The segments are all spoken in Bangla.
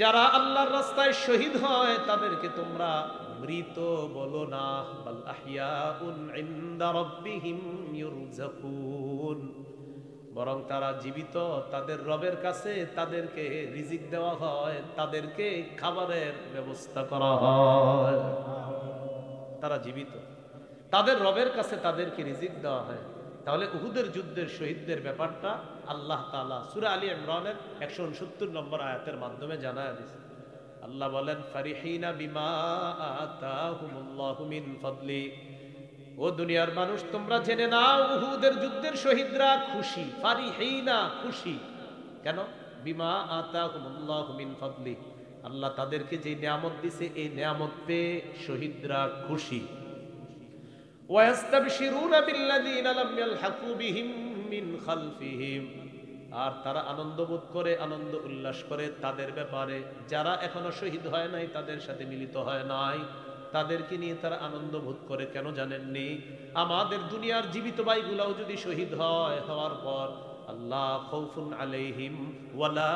যারা আল্লাহর রাস্তায় শহীদ হয় তাদেরকে তোমরা মৃত বলো না, বাল আহইয়াউন ইনদা রাব্বিহিম ইউরযাকুন, বরং তারা জীবিত, তাদের রবের কাছে তাদেরকে রিজিক দেওয়া হয়, তাদেরকে খাবারের ব্যবস্থা করা হয়। তারা জীবিত, তাদের রবের কাছে তাদেরকে রিজিক দেওয়া হয়। তাহলে উহুদের যুদ্ধের শহীদদের ব্যাপারটা আল্লাহ তাআলা সূরা আলী ইমরানের 169 নম্বর আয়াতের মাধ্যমে জানায় দিয়েছে। আল্লাহ বলেন, ফারিহিনা বিমা আতাহুমুল্লাহু মিন ফাদলি, ও দুনিয়ার মানুষ তোমরা জেনে নাও উহুদের যুদ্ধের শহীদরা খুশি। ফারিহিনা, খুশি কেন? বিমা আতাহুমুল্লাহু মিন ফাদলি, আল্লাহ তাদেরকে যে নিয়ামত দিছে এই নিয়ামত পেয়ে শহীদরা খুশি। ওয়াস্তাবশিরুনা বিল্লাযিনা লাম ইয়ালহাকু বিহিম মিন খালফিহিম, আর তারা আনন্দ বোধ করে, আনন্দ উল্লাস করে তাদের ব্যাপারে যারা এখনো শহীদ হয় নাই, তাদের সাথে মিলিত হয় নাই, তাদেরকে নিয়ে তারা আনন্দ বোধ করে। কেন জানেননি? আমাদের দুনিয়ার জীবিত ভাইগুলাও যদি শহীদ হয়, হওয়ার পর আল্লাহ খাউফুন আলাইহিম ওয়ালা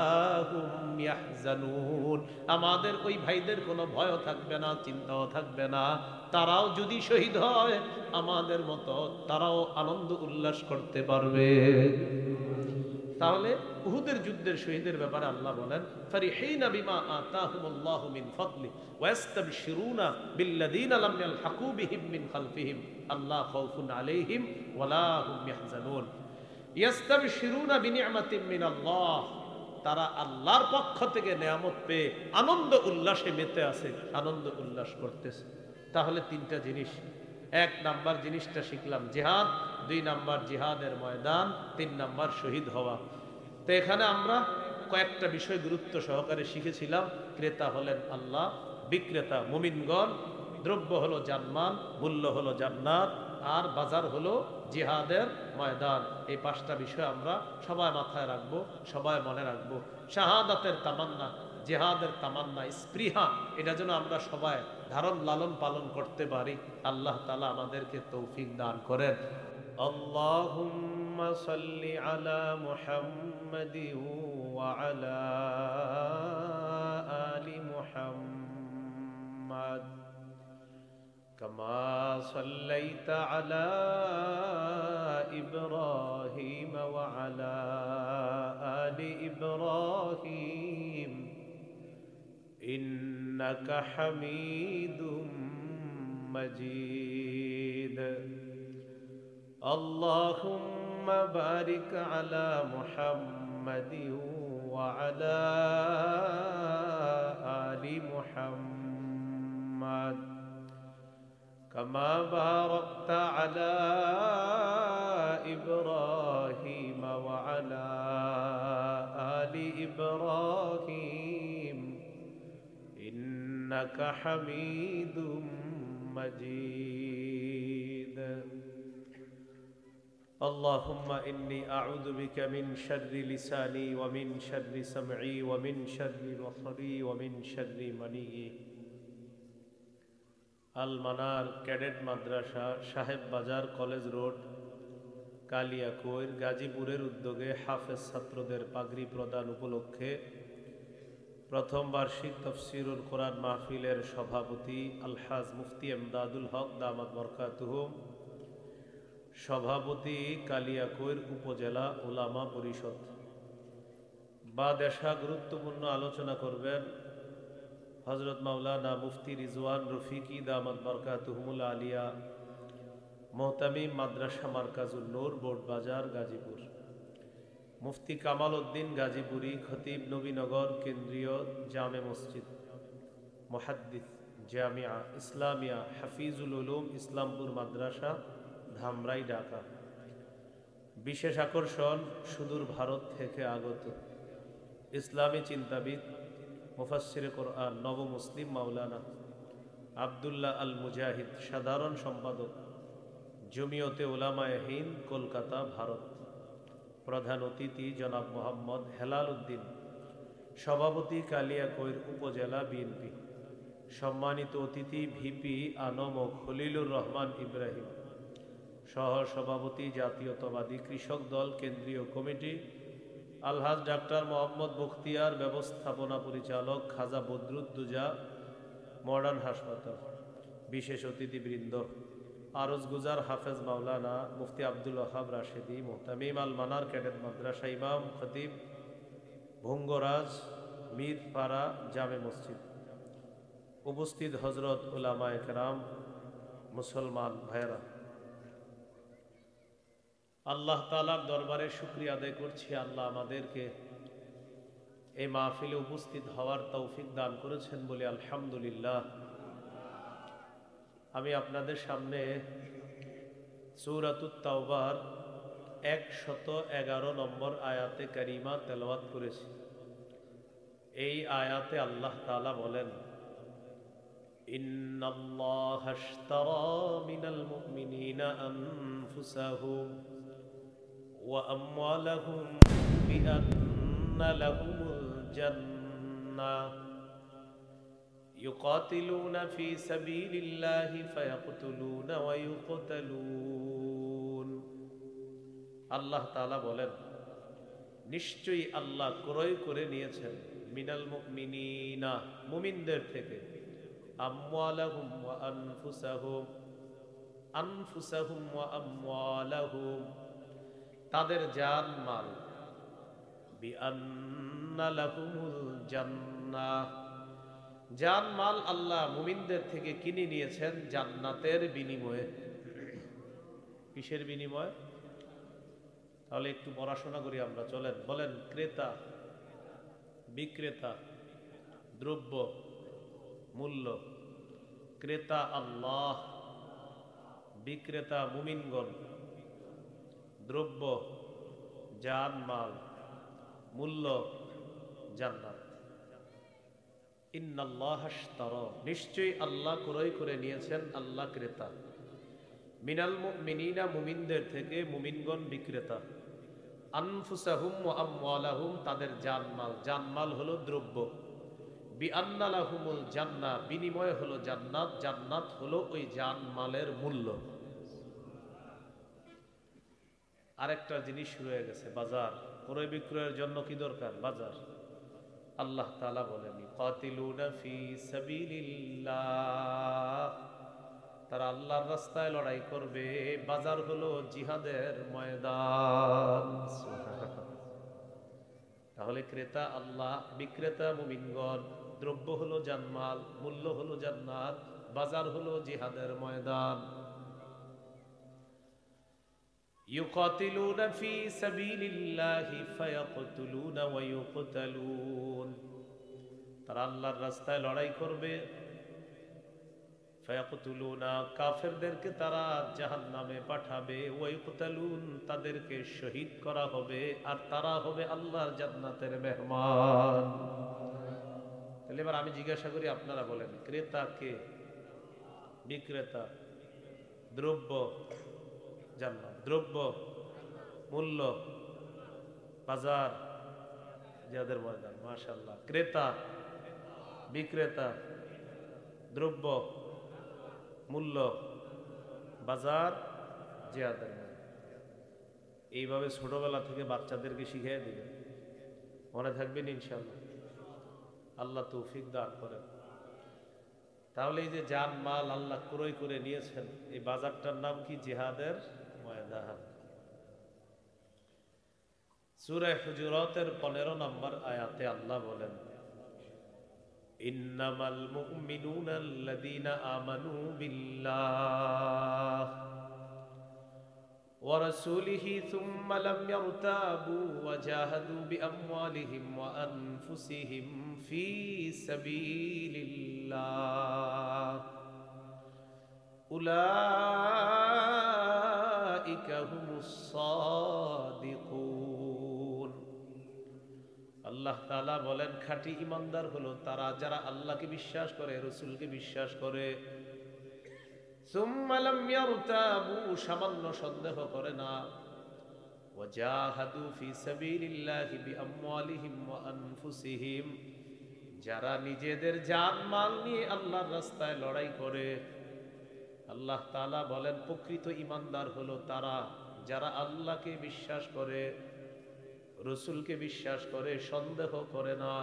হুম ইয়াহজানুন, আমাদের ওই ভাইদের কোনো ভয়ও থাকবে না, চিন্তাও থাকবে না। তারাও যদি শহীদ হয় আমাদের মতো তারাও আনন্দ উল্লাস করতে পারবে। তাহলে উহুদের যুদ্ধের শহীদের ব্যাপারে আল্লাহ বলেন, ফারিহিনা বিমা আতাহুমুল্লাহু মিন ফাদলি ওয়াস্তাবশিরুনা বিল্লাযিনা লাম ইয়ালহাকু বিহিম মিন খালফিহিম আল্লা খাউফুন আলাইহিম ওয়ালা হুম ইয়াহজানুন। ইয়াস্তাবশিরুনা বিনি'মাতিন মিনাল্লাহ, তারা আল্লাহর পক্ষ থেকে নিয়ামত পেয়ে আনন্দ উল্লাসে মেতে আছে, আনন্দ উল্লাস করতেছে। তাহলে তিনটা জিনিস, এক নাম্বার জিনিসটা শিখলাম জিহাদ, দুই নাম্বার জিহাদের ময়দান, তিন নাম্বার শহীদ হওয়া। তো এখানে আমরা কয়েকটা বিষয় গুরুত্ব সহকারে শিখেছিলাম। ক্রেতা হলেন আল্লাহ, বিক্রেতা মুমিনগণ, দ্রব্য হলো জানমাল, মূল্য হলো জান্নাত, আর বাজার হলো জিহাদের ময়দান। এই পাঁচটা বিষয় আমরা সবাই মাথায় রাখবো, সবাই মনে রাখবো। শাহাদাতের তামান্না, জিহাদের তামান্না, স্পৃহা, এটা যেন আমরা সবাই ধারণ লালন পালন করতে পারি। আল্লাহ তাআলা আমাদেরকে তৌফিক দান করেন। আল্লাহুম্মা সাল্লি আলা মুহাম্মাদিন ওয়া আলা আলি মুহাম্মাদ কামা সাল্লাইতা আলা ইব্রাহিম ওয়া আলা আলি ইব্রাহিম ইন্নাকা হামিদুম মাজিদ। আল্লাহুম্মা বারিক আলা মুহাম্মাদিন ওয়া আলা আলি মুহাম্মাদ কামা বারাকতা আলা ইব্রাহিম ওয়া আলা আলি ইব্রাহিম ইন্নাকা হামিদুম মাজিদ। اللهم إني أعوذ بك من شر لساني ومن شر سمعي ومن شر بصري ومن شر مني। আল মানার ক্যাডেট মাদ্রাসা, সাহেব বাজার, কলেজ রোড, কালিয়াকৈর, গাজীপুরের উদ্যোগে হাফেজ ছাত্রদের পাগড়ি প্রদান উপলক্ষে প্রথম বার্ষিক তাফসীরুল কোরআন মাহফিলের সভাপতি আলহাজ মুফতি এমদাদুল হক দামাত বরকাতুহুম, সভাপতি কালিয়াকৈর উপজেলা উলামা পরিষদ। বাদেশা গুরুত্বপূর্ণ আলোচনা করবেন হযরত মাওলানা মুফতি রিজওয়ান রফিকি দামাত বরকাতুহুমুল আলিয়া, মোহতামিম মাদ্রাসা মারকাজুল নূর, বোর্ড বাজার, গাজীপুর। মুফতি কামাল উদ্দিন গাজীপুরি, খতিব নবীনগর কেন্দ্রীয় জামে মসজিদ, মুহাদ্দিস জামিয়া ইসলামিয়া হাফিজুল উলুম ইসলামপুর মাদ্রাসা, ধামরাই, ঢাকা। বিশেষ আকর্ষণ সুদূর ভারত থেকে আগত ইসলামী চিন্তাবিদ, মুফাসসিরে কোরআন, নব মুসলিম মাওলানা আব্দুল্লাহ আল মুজাহিদ, সাধারণ সম্পাদক জমিয়তে উলামায়ে হিন্দ, কলকাতা, ভারত। প্রধান অতিথি জনাব মোহাম্মদ হেলাল উদ্দিন, সভাপতি কালিয়াকৈর উপজেলা বিএনপি। সম্মানিত অতিথি ভিপি আনম ও খলিলুর রহমান ইব্রাহিম, সহ সভাপতি জাতীয়তাবাদী কৃষক দল কেন্দ্রীয় কমিটি, আলহাজ ডাক্তার মোহাম্মদ মুখতিয়ার, ব্যবস্থাপনা পরিচালক, খাজা বদরুদ্দুজা মডার্ন হাসপাতাল, বিশেষ অতিথিবৃন্দ, আরজ গুজার হাফেজ মাওলানা মুফতি আব্দুল ওয়াহাব রাশেদি, মুহতামিম আল মানার ক্যাডেট মাদ্রাসা, ইমাম খতিব ভঙ্গরাজ মিরপাড়া জামে মসজিদ, উপস্থিত হজরত উলামায়ে কেরাম, মুসলমান ভাইয়েরা, আল্লাহ তাআলার দরবারে শুকরিয়া আদায় করছি। আল্লাহ আমাদেরকে এই মাহফিলে উপস্থিত হওয়ার তৌফিক দান করেছেন বলে আলহামদুলিল্লাহ। আমি আপনাদের সামনে সূরাতুত তাওবার 111 নম্বর আয়াতে কারিমা তেলাওয়াত করেছি। এই আয়াতে আল্লাহ তাআলা বলেন, ইন্নাল্লাহা আশতারা মিনাল মুমিনিনা আনফুসাহুম ওয়া আমওয়ালাহুম বিআন্না লাহুমুল জান্নাহ ইউকাতিলুনা ফি সাবিলিল্লাহি ফায়াকতুলুনা ওয়া ইউকতালুন। আল্লাহ তাআলা বলেন, নিশ্চয়ই আল্লাহ ক্রয় করে নিয়েছেন মিনাল মুমিনিনা, মুমিনদের থেকে, আমওয়ালাহুম ওয়া আনফুসাহুম, আনফুসাহুম ওয়া আমওয়ালাহুম, তাদের জান মাল, বিআন্না লাহুমুল জান্নাহ, জান মাল আল্লাহ মুমিনদের থেকে কিনে নিয়েছেন জান্নাতের বিনিময়ে। কিসের বিনিময়ে? তাহলে একটু পড়াশোনা করি আমরা, চলেন। বলেন, ক্রেতা, বিক্রেতা, দ্রব্য, মূল্য। ক্রেতা আল্লাহ, বিক্রেতা মুমিনগণ, দ্রব্য জান মাল, মূল্য জান্নাত। ইন্নাল্লাহা আশতারা, নিশ্চয়ই আল্লাহ ক্রয় করে নিয়েছেন, আল্লাহ ক্রেতা, মিনাল মুমিনিনা, মুমিনদের থেকে, মুমিনগণ বিক্রেতা, আনফুসাহুম ওয়া আমওয়ালাহুম, তাদের জানমাল, জানমাল হলো দ্রব্য, বিআন্না লাহুমুল জান্নাহ, বিনিময় হলো জান্নাত, জান্নাত হলো ওই জানমালের মূল্য। আরেকটা জিনিস শুরু হয়ে গেছে, বাজার। ক্রয় বিক্রয়ের জন্য কি দরকার? বাজার। আল্লাহ তাআলা বলেন, ইউকাতিলুনা ফি সাবিলিল্লাহ, তারা আল্লাহর রাস্তায় লড়াই করবে। বাজার হলো জিহাদের ময়দান। তাহলে ক্রেতা আল্লাহ, বিক্রেতা মুমিনগণ, দ্রব্য হলো জানমাল, মূল্য হলো জান্নাত, বাজার হলো জিহাদের ময়দান। ইউকাতিলুনা ফি সাবিলিল্লাহি ফায়াকতুলুনা ওয়া ইউকতালুন, তারা আল্লাহর রাস্তায় লড়াই করবে। ফায়াকতুলুনা, কাফেরদেরকে তারা জাহান্নামে পাঠাবে। ওয়া ইউকতালুন, তাদেরকে শহীদ করা হবে, আর তারা হবে আল্লাহর জান্নাতের মেহমান। তাহলে এবার আমি জিজ্ঞাসা করি, আপনারা বলেন, ক্রেতা কে? বিক্রেতা। দ্রব্য জান্নাত, দ্রব্য মূল্য বাজার জিহাদের ময়দান। মাশাআল্লাহ। ক্রেতা, বিক্রেতা, দ্রব্য মূল্য বাজার জিহাদের ময়দান। এইভাবে ছোটবেলা থেকে বাচ্চাদেরকে শিখিয়ে দিবেন, মনে থাকবেন ইনশাআল্লাহ। আল্লাহ তৌফিক দান করেন। তাহলে এই যে জান মাল আল্লাহ ক্রয় করে নিয়েছেন, এই বাজারটার নাম কি? জিহাদের ময়দান। সূরা হুজুরাতের 15 নম্বর আয়াতে আল্লাহ বলেন, ইন্নামাল মুমিনুনা আল্লাযীনা আমানু বিল্লাহ ওয়া রাসূলিহি সুম্মা লাম ইয়ারতাবু ওয়া জাহাদু বিআমওয়ালিহিম ওয়া আনফুসিহিম ফি সাবিলিল্লাহ উলাইকা হুমুস সাদিকুন। আল্লাহ তাআলা বলেন, খাঁটি ঈমানদার হলো তারা যারা আল্লাহকে বিশ্বাস করে, রাসূলকে বিশ্বাস করে। সুম্মা লাম ইয়ারতাবু, সামান্য সন্দেহ করে না। ওয়া জাহাদু ফি সাবিলিল্লাহি বিআমওয়ালিহিম ওয়া আনফুসিহিম, যারা নিজেদের জান মাল নিয়ে আল্লাহর রাস্তায় লড়াই করে। আল্লাহ তাআলা বলেন, প্রকৃত ঈমানদার হলো তারা যারা আল্লাহকে বিশ্বাস করে, রসুলকে বিশ্বাস করে, সন্দেহ করে না,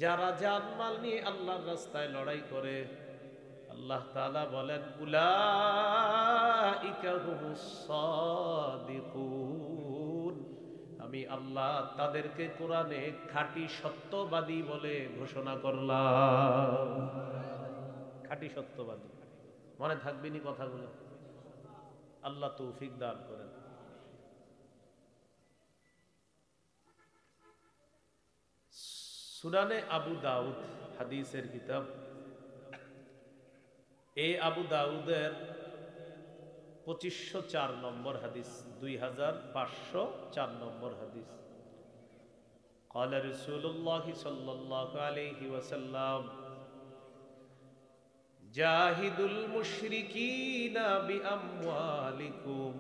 যারা জানমাল নিয়ে আল্লাহর রাস্তায় লড়াই করে, আল্লাহ তাআলা বলেন উলাইকা হুমুস সাদিকুন, আমি আল্লাহ তাদেরকে কোরআনে খাঁটি সত্যবাদী বলে ঘোষণা করলাম। খাঁটি সত্যবাদী মনে থাকবেনি কথাগুলো? আল্লাহ তৌফিক দান করেন। সুনানে আবু দাউদ হাদিসের কিতাব, এই আবু দাউদের 2504 নম্বর হাদিস, 2504 নম্বর হাদিস। قال رسول الله صلى الله عليه وسلم جاهدوا المشركين بأموالكم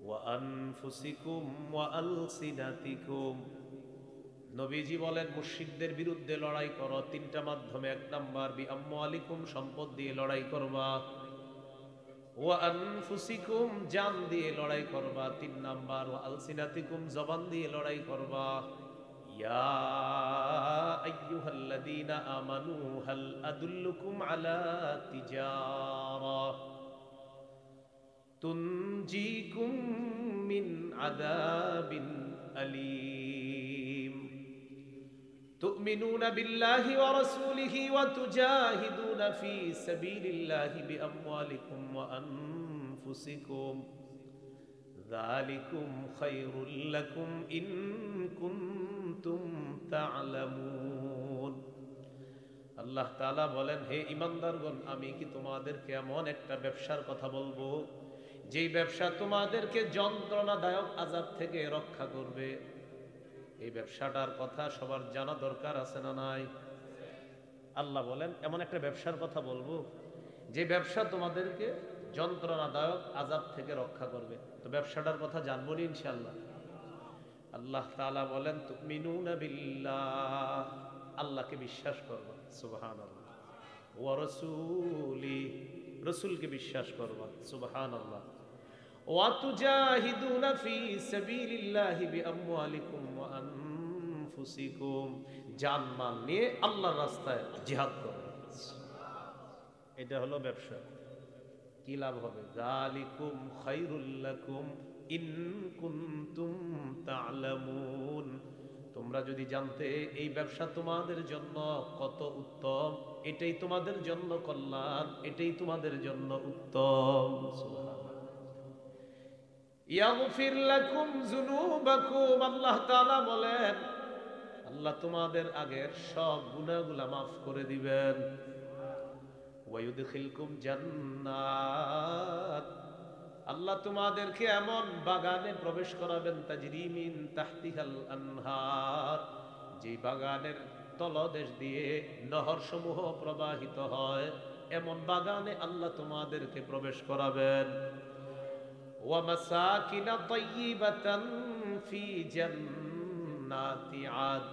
وأنفسكم وألسنتكم। নবীজি বলেন মুশরিকদের বিরুদ্ধে লড়াই করো তিনটা মাধ্যমে। এক নাম্বার বিআমওয়ালিকুম, সম্পদ দিয়ে লড়াই করবা, ওয়া আনফুসিকুম, জান দিয়ে লড়াই করবা, তিন নাম্বার ওয়া আলসিনাতিকুম, জবান দিয়ে লড়াই করবা। ইয়া আইয়ুহাল্লাযীনা আমানু হাল আদুল্লুকুম আলা তিজারা তুনজিকুম মিন আযাবিন আলীম تؤمنون بالله ورسوله وتجاهدون في سبيل الله بأموالكم وأنفسكم ذلكم خير لكم إن كنتم تعلمون। আল্লাহ তাআলা বলেন, হে ঈমানদারগণ, আমি কি তোমাদেরকে এমন একটা ব্যবসার কথা বলবো যেই ব্যবসা তোমাদেরকে যন্ত্রণাদায়ক আযাব থেকে রক্ষা করবে। এই ব্যবসাটার কথা সবার জানা দরকার আছে না নাই? আল্লাহ বলেন এমন একটা ব্যবসার কথা বলবো যে ব্যবসা তোমাদেরকে যন্ত্রণাদায়ক আযাব থেকে রক্ষা করবে। তো ব্যবসাটার কথা জানবো না ইনশাআল্লাহ। আল্লাহ তাআলা বলেন তুমিনুনা বিল্লাহ, আল্লাহকে বিশ্বাস করবা, সুবহানাল্লাহ, ওয়া রাসূলি, রাসূলকে বিশ্বাস করবা, সুবহানাল্লাহ, ওয়া তুজাহিদুনা ফি সাবিলিল্লাহি বিআমওয়ালিকুম ওয়া আনফুসিকুম, জান-মাল নিয়ে আল্লাহর রাস্তায় জিহাদ করবে। এটা হলো ব্যবসা। কি লাভ হবে? যালিকুম খায়রুল লাকুম ইন কুনতুম তা'লামুন, তোমরা যদি জানতে এই ব্যবসা তোমাদের জন্য কত উত্তম, এটাই তোমাদের জন্য কল্যাণ, এটাই তোমাদের জন্য উত্তম। সুবহানাল্লাহ। ইয়াগফির লাকুম যুনুবাকুম, আল্লাহ তাআলা বলেন আল্লাহ তোমাদের আগের সব গুনাহগুলা মাফ করে দিবেন। ওয়া ইউদখিলকুম জান্নাত, আল্লাহ তোমাদেরকে এমন বাগানে প্রবেশ করাবেন, তাজরি মিন তাহতিহাল আনহার, যে বাগানের তলদেশ দিয়ে নহর সমূহ প্রবাহিত হয়, এমন বাগানে আল্লাহ তোমাদেরকে প্রবেশ করাবেন। ওয়া মাসাকিন তাইয়িবাতান ফি জান্নাতি আদ,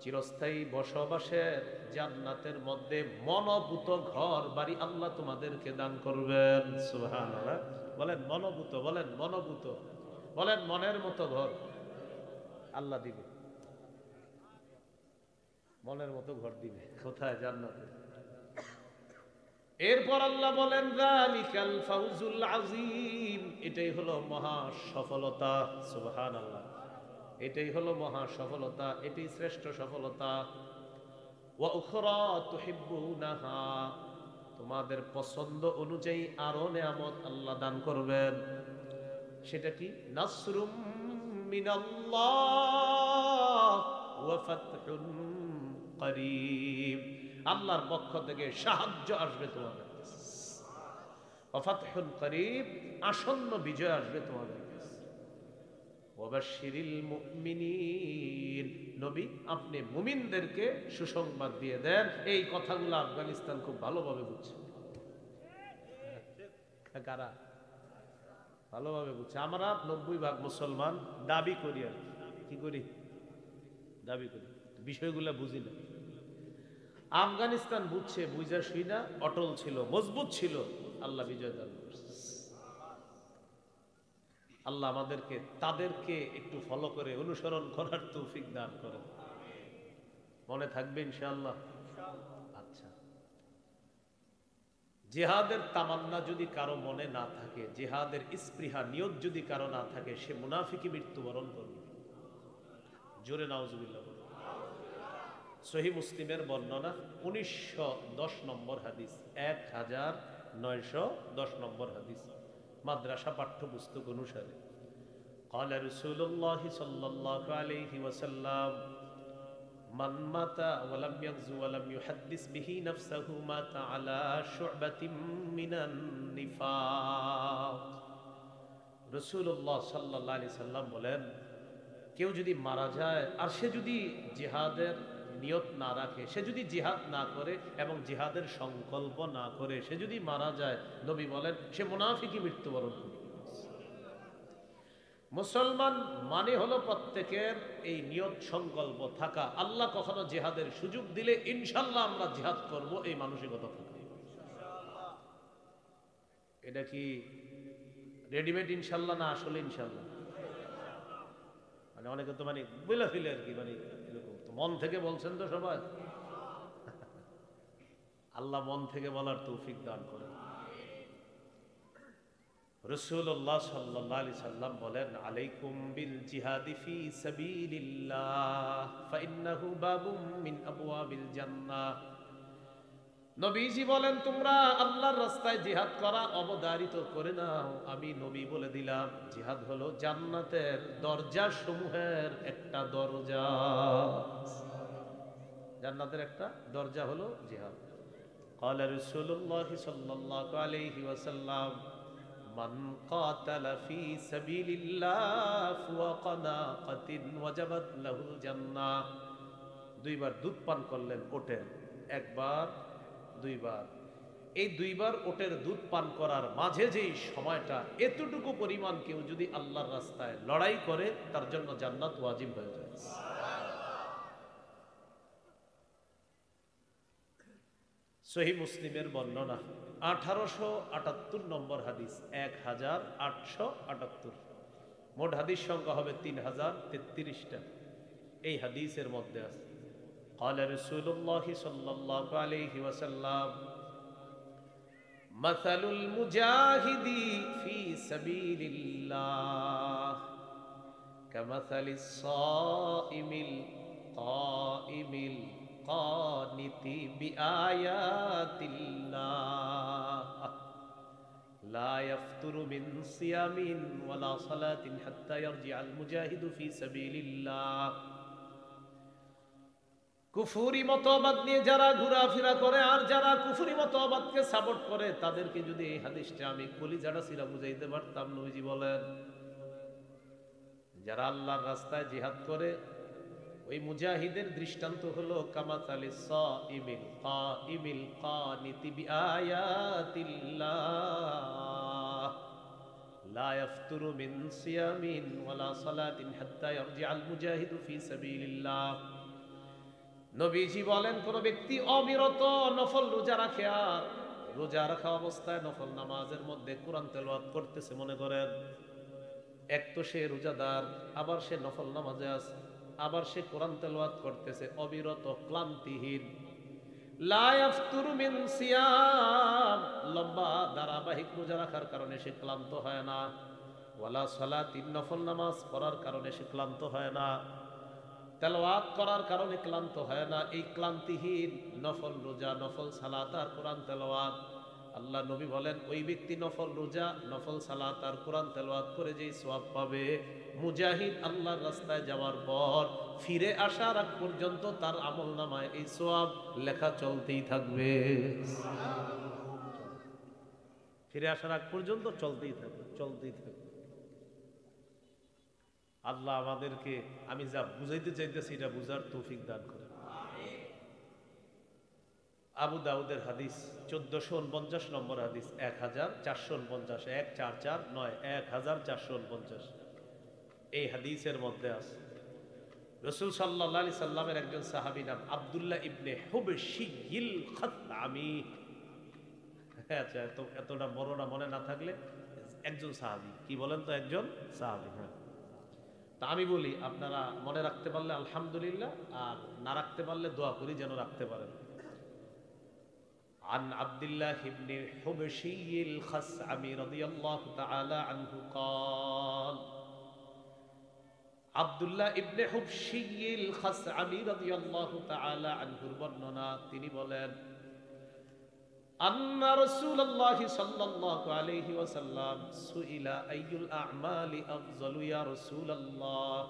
চিরস্থায়ী বসবাসের জান্নাতের মধ্যে মনোভূত ঘর বাড়ি আল্লাহ তোমাদেরকে দান করবেন। সুবহানাল্লাহ। বলেন মনোভূত, বলেন মনোভূত, বলেন মনের মতো ঘর আল্লাহ দিবে, মনের মতো ঘর দিবে। কোথায়? জান্নাতে। এরপর আল্লাহ বলেন যালিকাল ফাউজুল আযীম, এটাই হলো মহা সফলতা। সুবহানাল্লাহ। এটাই হলো মহা সফলতা, এটাই শ্রেষ্ঠ সফলতা। ওয়া উখরা তুহিব্বুনাহা, তোমাদের পছন্দ অনুযায়ী আরো নিয়ামত আল্লাহ দান করবেন। সেটা কি? নাসরুম মিনাল্লাহ ওয়া ফাতহুন করিব, আল্লাহর পক্ষ থেকে সাহায্য আসবে তোমাদের কাছে। ওয়া ফাতহুন করিব, আসন্ন বিজয় আসবে তোমাদের কাছে। ওয়াবাশশিরিল মুমিনিন, নবী আপনি মুমিনদেরকে সুসংবাদ দিয়ে দেন। এই কথাগুলো আফগানিস্তান খুব ভালোভাবে বুঝছে। কারা ভালোভাবে বুঝছে? আমরা 90% মুসলমান দাবি করি, আর কি করি? দাবি করি, বিষয়গুলো বুঝি না। আফগানিস্তান বুঝছে, বুঝা শুই না, অটল ছিল, মজবুত ছিল, আল্লাহ বিজয় দান করছে। আল্লাহ আমাদেরকে তাদেরকে একটু ফলো করে অনুসরণ করার তৌফিক দান করেন। মনে থাকবে ইনশাআল্লাহ? আচ্ছা, জিহাদের তামান্না যদি কারো মনে না থাকে, জিহাদের স্পৃহা নিয়ত যদি কারো না থাকে, সে মুনাফিকি মৃত্যুবরণ করবে। জোরে নাউজুবিল্লাহ বলুন। সহিহ মুসলিমের বর্ণনা 1910 নম্বর হাদিস, 1910 নম্বর হাদিস, মাদ্রাসা পাঠ্যপুস্তক অনুসারে। قال رسول الله صلى الله عليه وسلم من مات ولم يغزو ولم يحدث به نفسه مات على شعبة من النفاق। রাসূলুল্লাহ সাল্লাল্লাহু আলাইহি সাল্লাম বলেন, কেউ যদি মারা যায় আর সে যদি জিহাদের নিয়ত না রাখে, সে যদি জিহাদ না করে এবং জিহাদের সংকল্প না করে সে যদি মারা যায়, নবী বলেন সে মুনাফিকি মৃত্যুবরণ করবে। মুসলমান মানে হলো প্রত্যেকের এই নিয়ত সংকল্প থাকা, আল্লাহ কখনো জিহাদের সুযোগ দিলে ইনশাল্লাহ আমরা জিহাদ করব, এই মানসিকতা থাকা। এটা কি রেডিমেড ইনশাল্লাহ না আসলে ইনশাল্লাহ? মানে অনেকে তো মানে বলে ফেলে আর কি, মানে এরকম তো মন থেকে বলছেন তো সবাই। আল্লাহ মন থেকে বলার তৌফিক দান করেন। রাসূলুল্লাহ সাল্লাল্লাহু আলাইহি সাল্লাম বলেন, আলাইকুম বিল জিহাদি ফি সাবিলিল্লাহ ফাইন্নাহু বাবুম মিন আবওয়াবিল জান্নাহ। নবীজি বলেন, তোমরা আল্লাহর রাস্তায় জিহাদ করা অবধারিত করে নাও। আমি নবী বলে দিলাম, জিহাদ হলো জান্নাতের দরজা সমূহের একটা দরজা। জান্নাতের একটা দরজা হলো জিহাদ। قال رسول الله صلى الله عليه وسلم من قاتل في سبيل الله فوق ناقة وجبت له الجنة। দুইবার দুধ পান করলেন ওটের, একবার দুইবার। এই দুইবার ওটের দুধ পান করার মাঝে যেই সময়টা, এতটুকু পরিমাণ কেউ যদি আল্লাহর রাস্তায় লড়াই করে তার জন্য জান্নাত ওয়াজিব হয়ে যায়। সহিহ মুসলিমের বর্ণনা 1878 নম্বর হাদিস, 1878। মোট হাদিস সংখ্যা হবে 3033টা। এই হাদিসের মধ্যে আছে, قال رسول الله صلى الله عليه وسلم مثل المجاهد في سبيل الله كمثل الصائم القائم القانت بآيات الله لا يفتر من صيام ولا صلاة حتى يرجع المجاهد في سبيل الله। কুফরি মতবাদ নিয়ে যারা ঘোরাফেরা করে আর যারা কুফরি মতবাদকে সাপোর্ট করে, তাদেরকে যদি এই হাদিসটা আমি কলিজাটা সিরা বুঝাইতে পারতাম, নবীজি বলেন যারা আল্লাহর রাস্তায় জিহাদ করে ওই মুজাহিদের দৃষ্টান্ত হলো কামাসালিস সাইমিল কাইমিল কানিতি বিআয়াতিল্লাহ লা ইয়াফতুরু মিন সিয়ামিন ওয়ালা সালাতিন হাত্তা ইয়ারজিআল মুজাহিদু ফি সাবিলিল্লাহ। নবীজি বলেন, কোন ব্যক্তি অবিরত নফল রোজা রাখে আর রোজা রাখা অবস্থায় নফল নামাজের মধ্যে কোরআন তেলাওয়াত করতেছে, মনে করেন এক তো সে রোজাদার, আবার সে নফল নামাজে আছে, আবার সে কোরআন তেলাওয়াত করতেছে অবিরত ক্লান্তিহীন। লা ইয়াফতুরু মিন সিয়াম, লম্বা ধারাবাহিক রোজা রাখার কারণে সে ক্লান্ত হয় না, ওয়ালা সালাতিন, নফল নামাজ পড়ার কারণে সে ক্লান্ত হয় না, তেলাওয়াত করার কারণে ক্লান্ত হয় না। এই ক্লান্তিহীন নফল রোজা, নফল সালাত আর কোরআন তেলাওয়াত, আল্লাহ নবী বলেন ওই ব্যক্তি নফল রোজা, নফল সালাত আর কোরআন তেলাওয়াত করে যেই সওয়াব পাবে, মুজাহিদ আল্লাহর রাস্তায় যাওয়ার পর ফিরে আসার আগ পর্যন্ত তার আমলনামায় এই সওয়াব লেখা চলতেই থাকবে। ফিরে আসার আগ পর্যন্ত চলতেই থাকবে, চলতেই থাকবে। আল্লাহ আমাদেরকে, আমি যা বুঝাইতে চাইতেছি এটা বুঝার তৌফিক দান করেন। আবু দাউদের হাদিস 1449 নম্বর হাদিস, 1449, 1449, 1449। এই হাদিসের মধ্যে আছে রাসূল সাল্লাল্লাহু আলাইহি সাল্লামের একজন সাহাবী নাম আব্দুল্লাহ ইবনে হুবশিয়িল খাতামি। আচ্ছা, এতটা বড় না মনে না থাকলে একজন সাহাবী। কি বলেন তো? একজন সাহাবী। হ্যাঁ, তা আমি বলি আপনারা মনে রাখতে পারলে আলহামদুলিল্লাহ, আর না রাখতে পারলে দোয়া করি যেন রাখতে পারেন। عن عبد الله بن حبشي الخثعمي رضي الله تعالى عنه قال আব্দুল্লাহ ইবনে হুবশিয়িল খাসআমি রাদিয়াল্লাহু তাআলা আনহুর বর্ণনা, তিনি বলেন আন্না রাসূলুল্লাহ সাল্লাল্লাহু আলাইহি ওয়াসাল্লাম সুইলা আইয়ুল আ'মালি আফযালু ইয়া রাসূলুল্লাহ,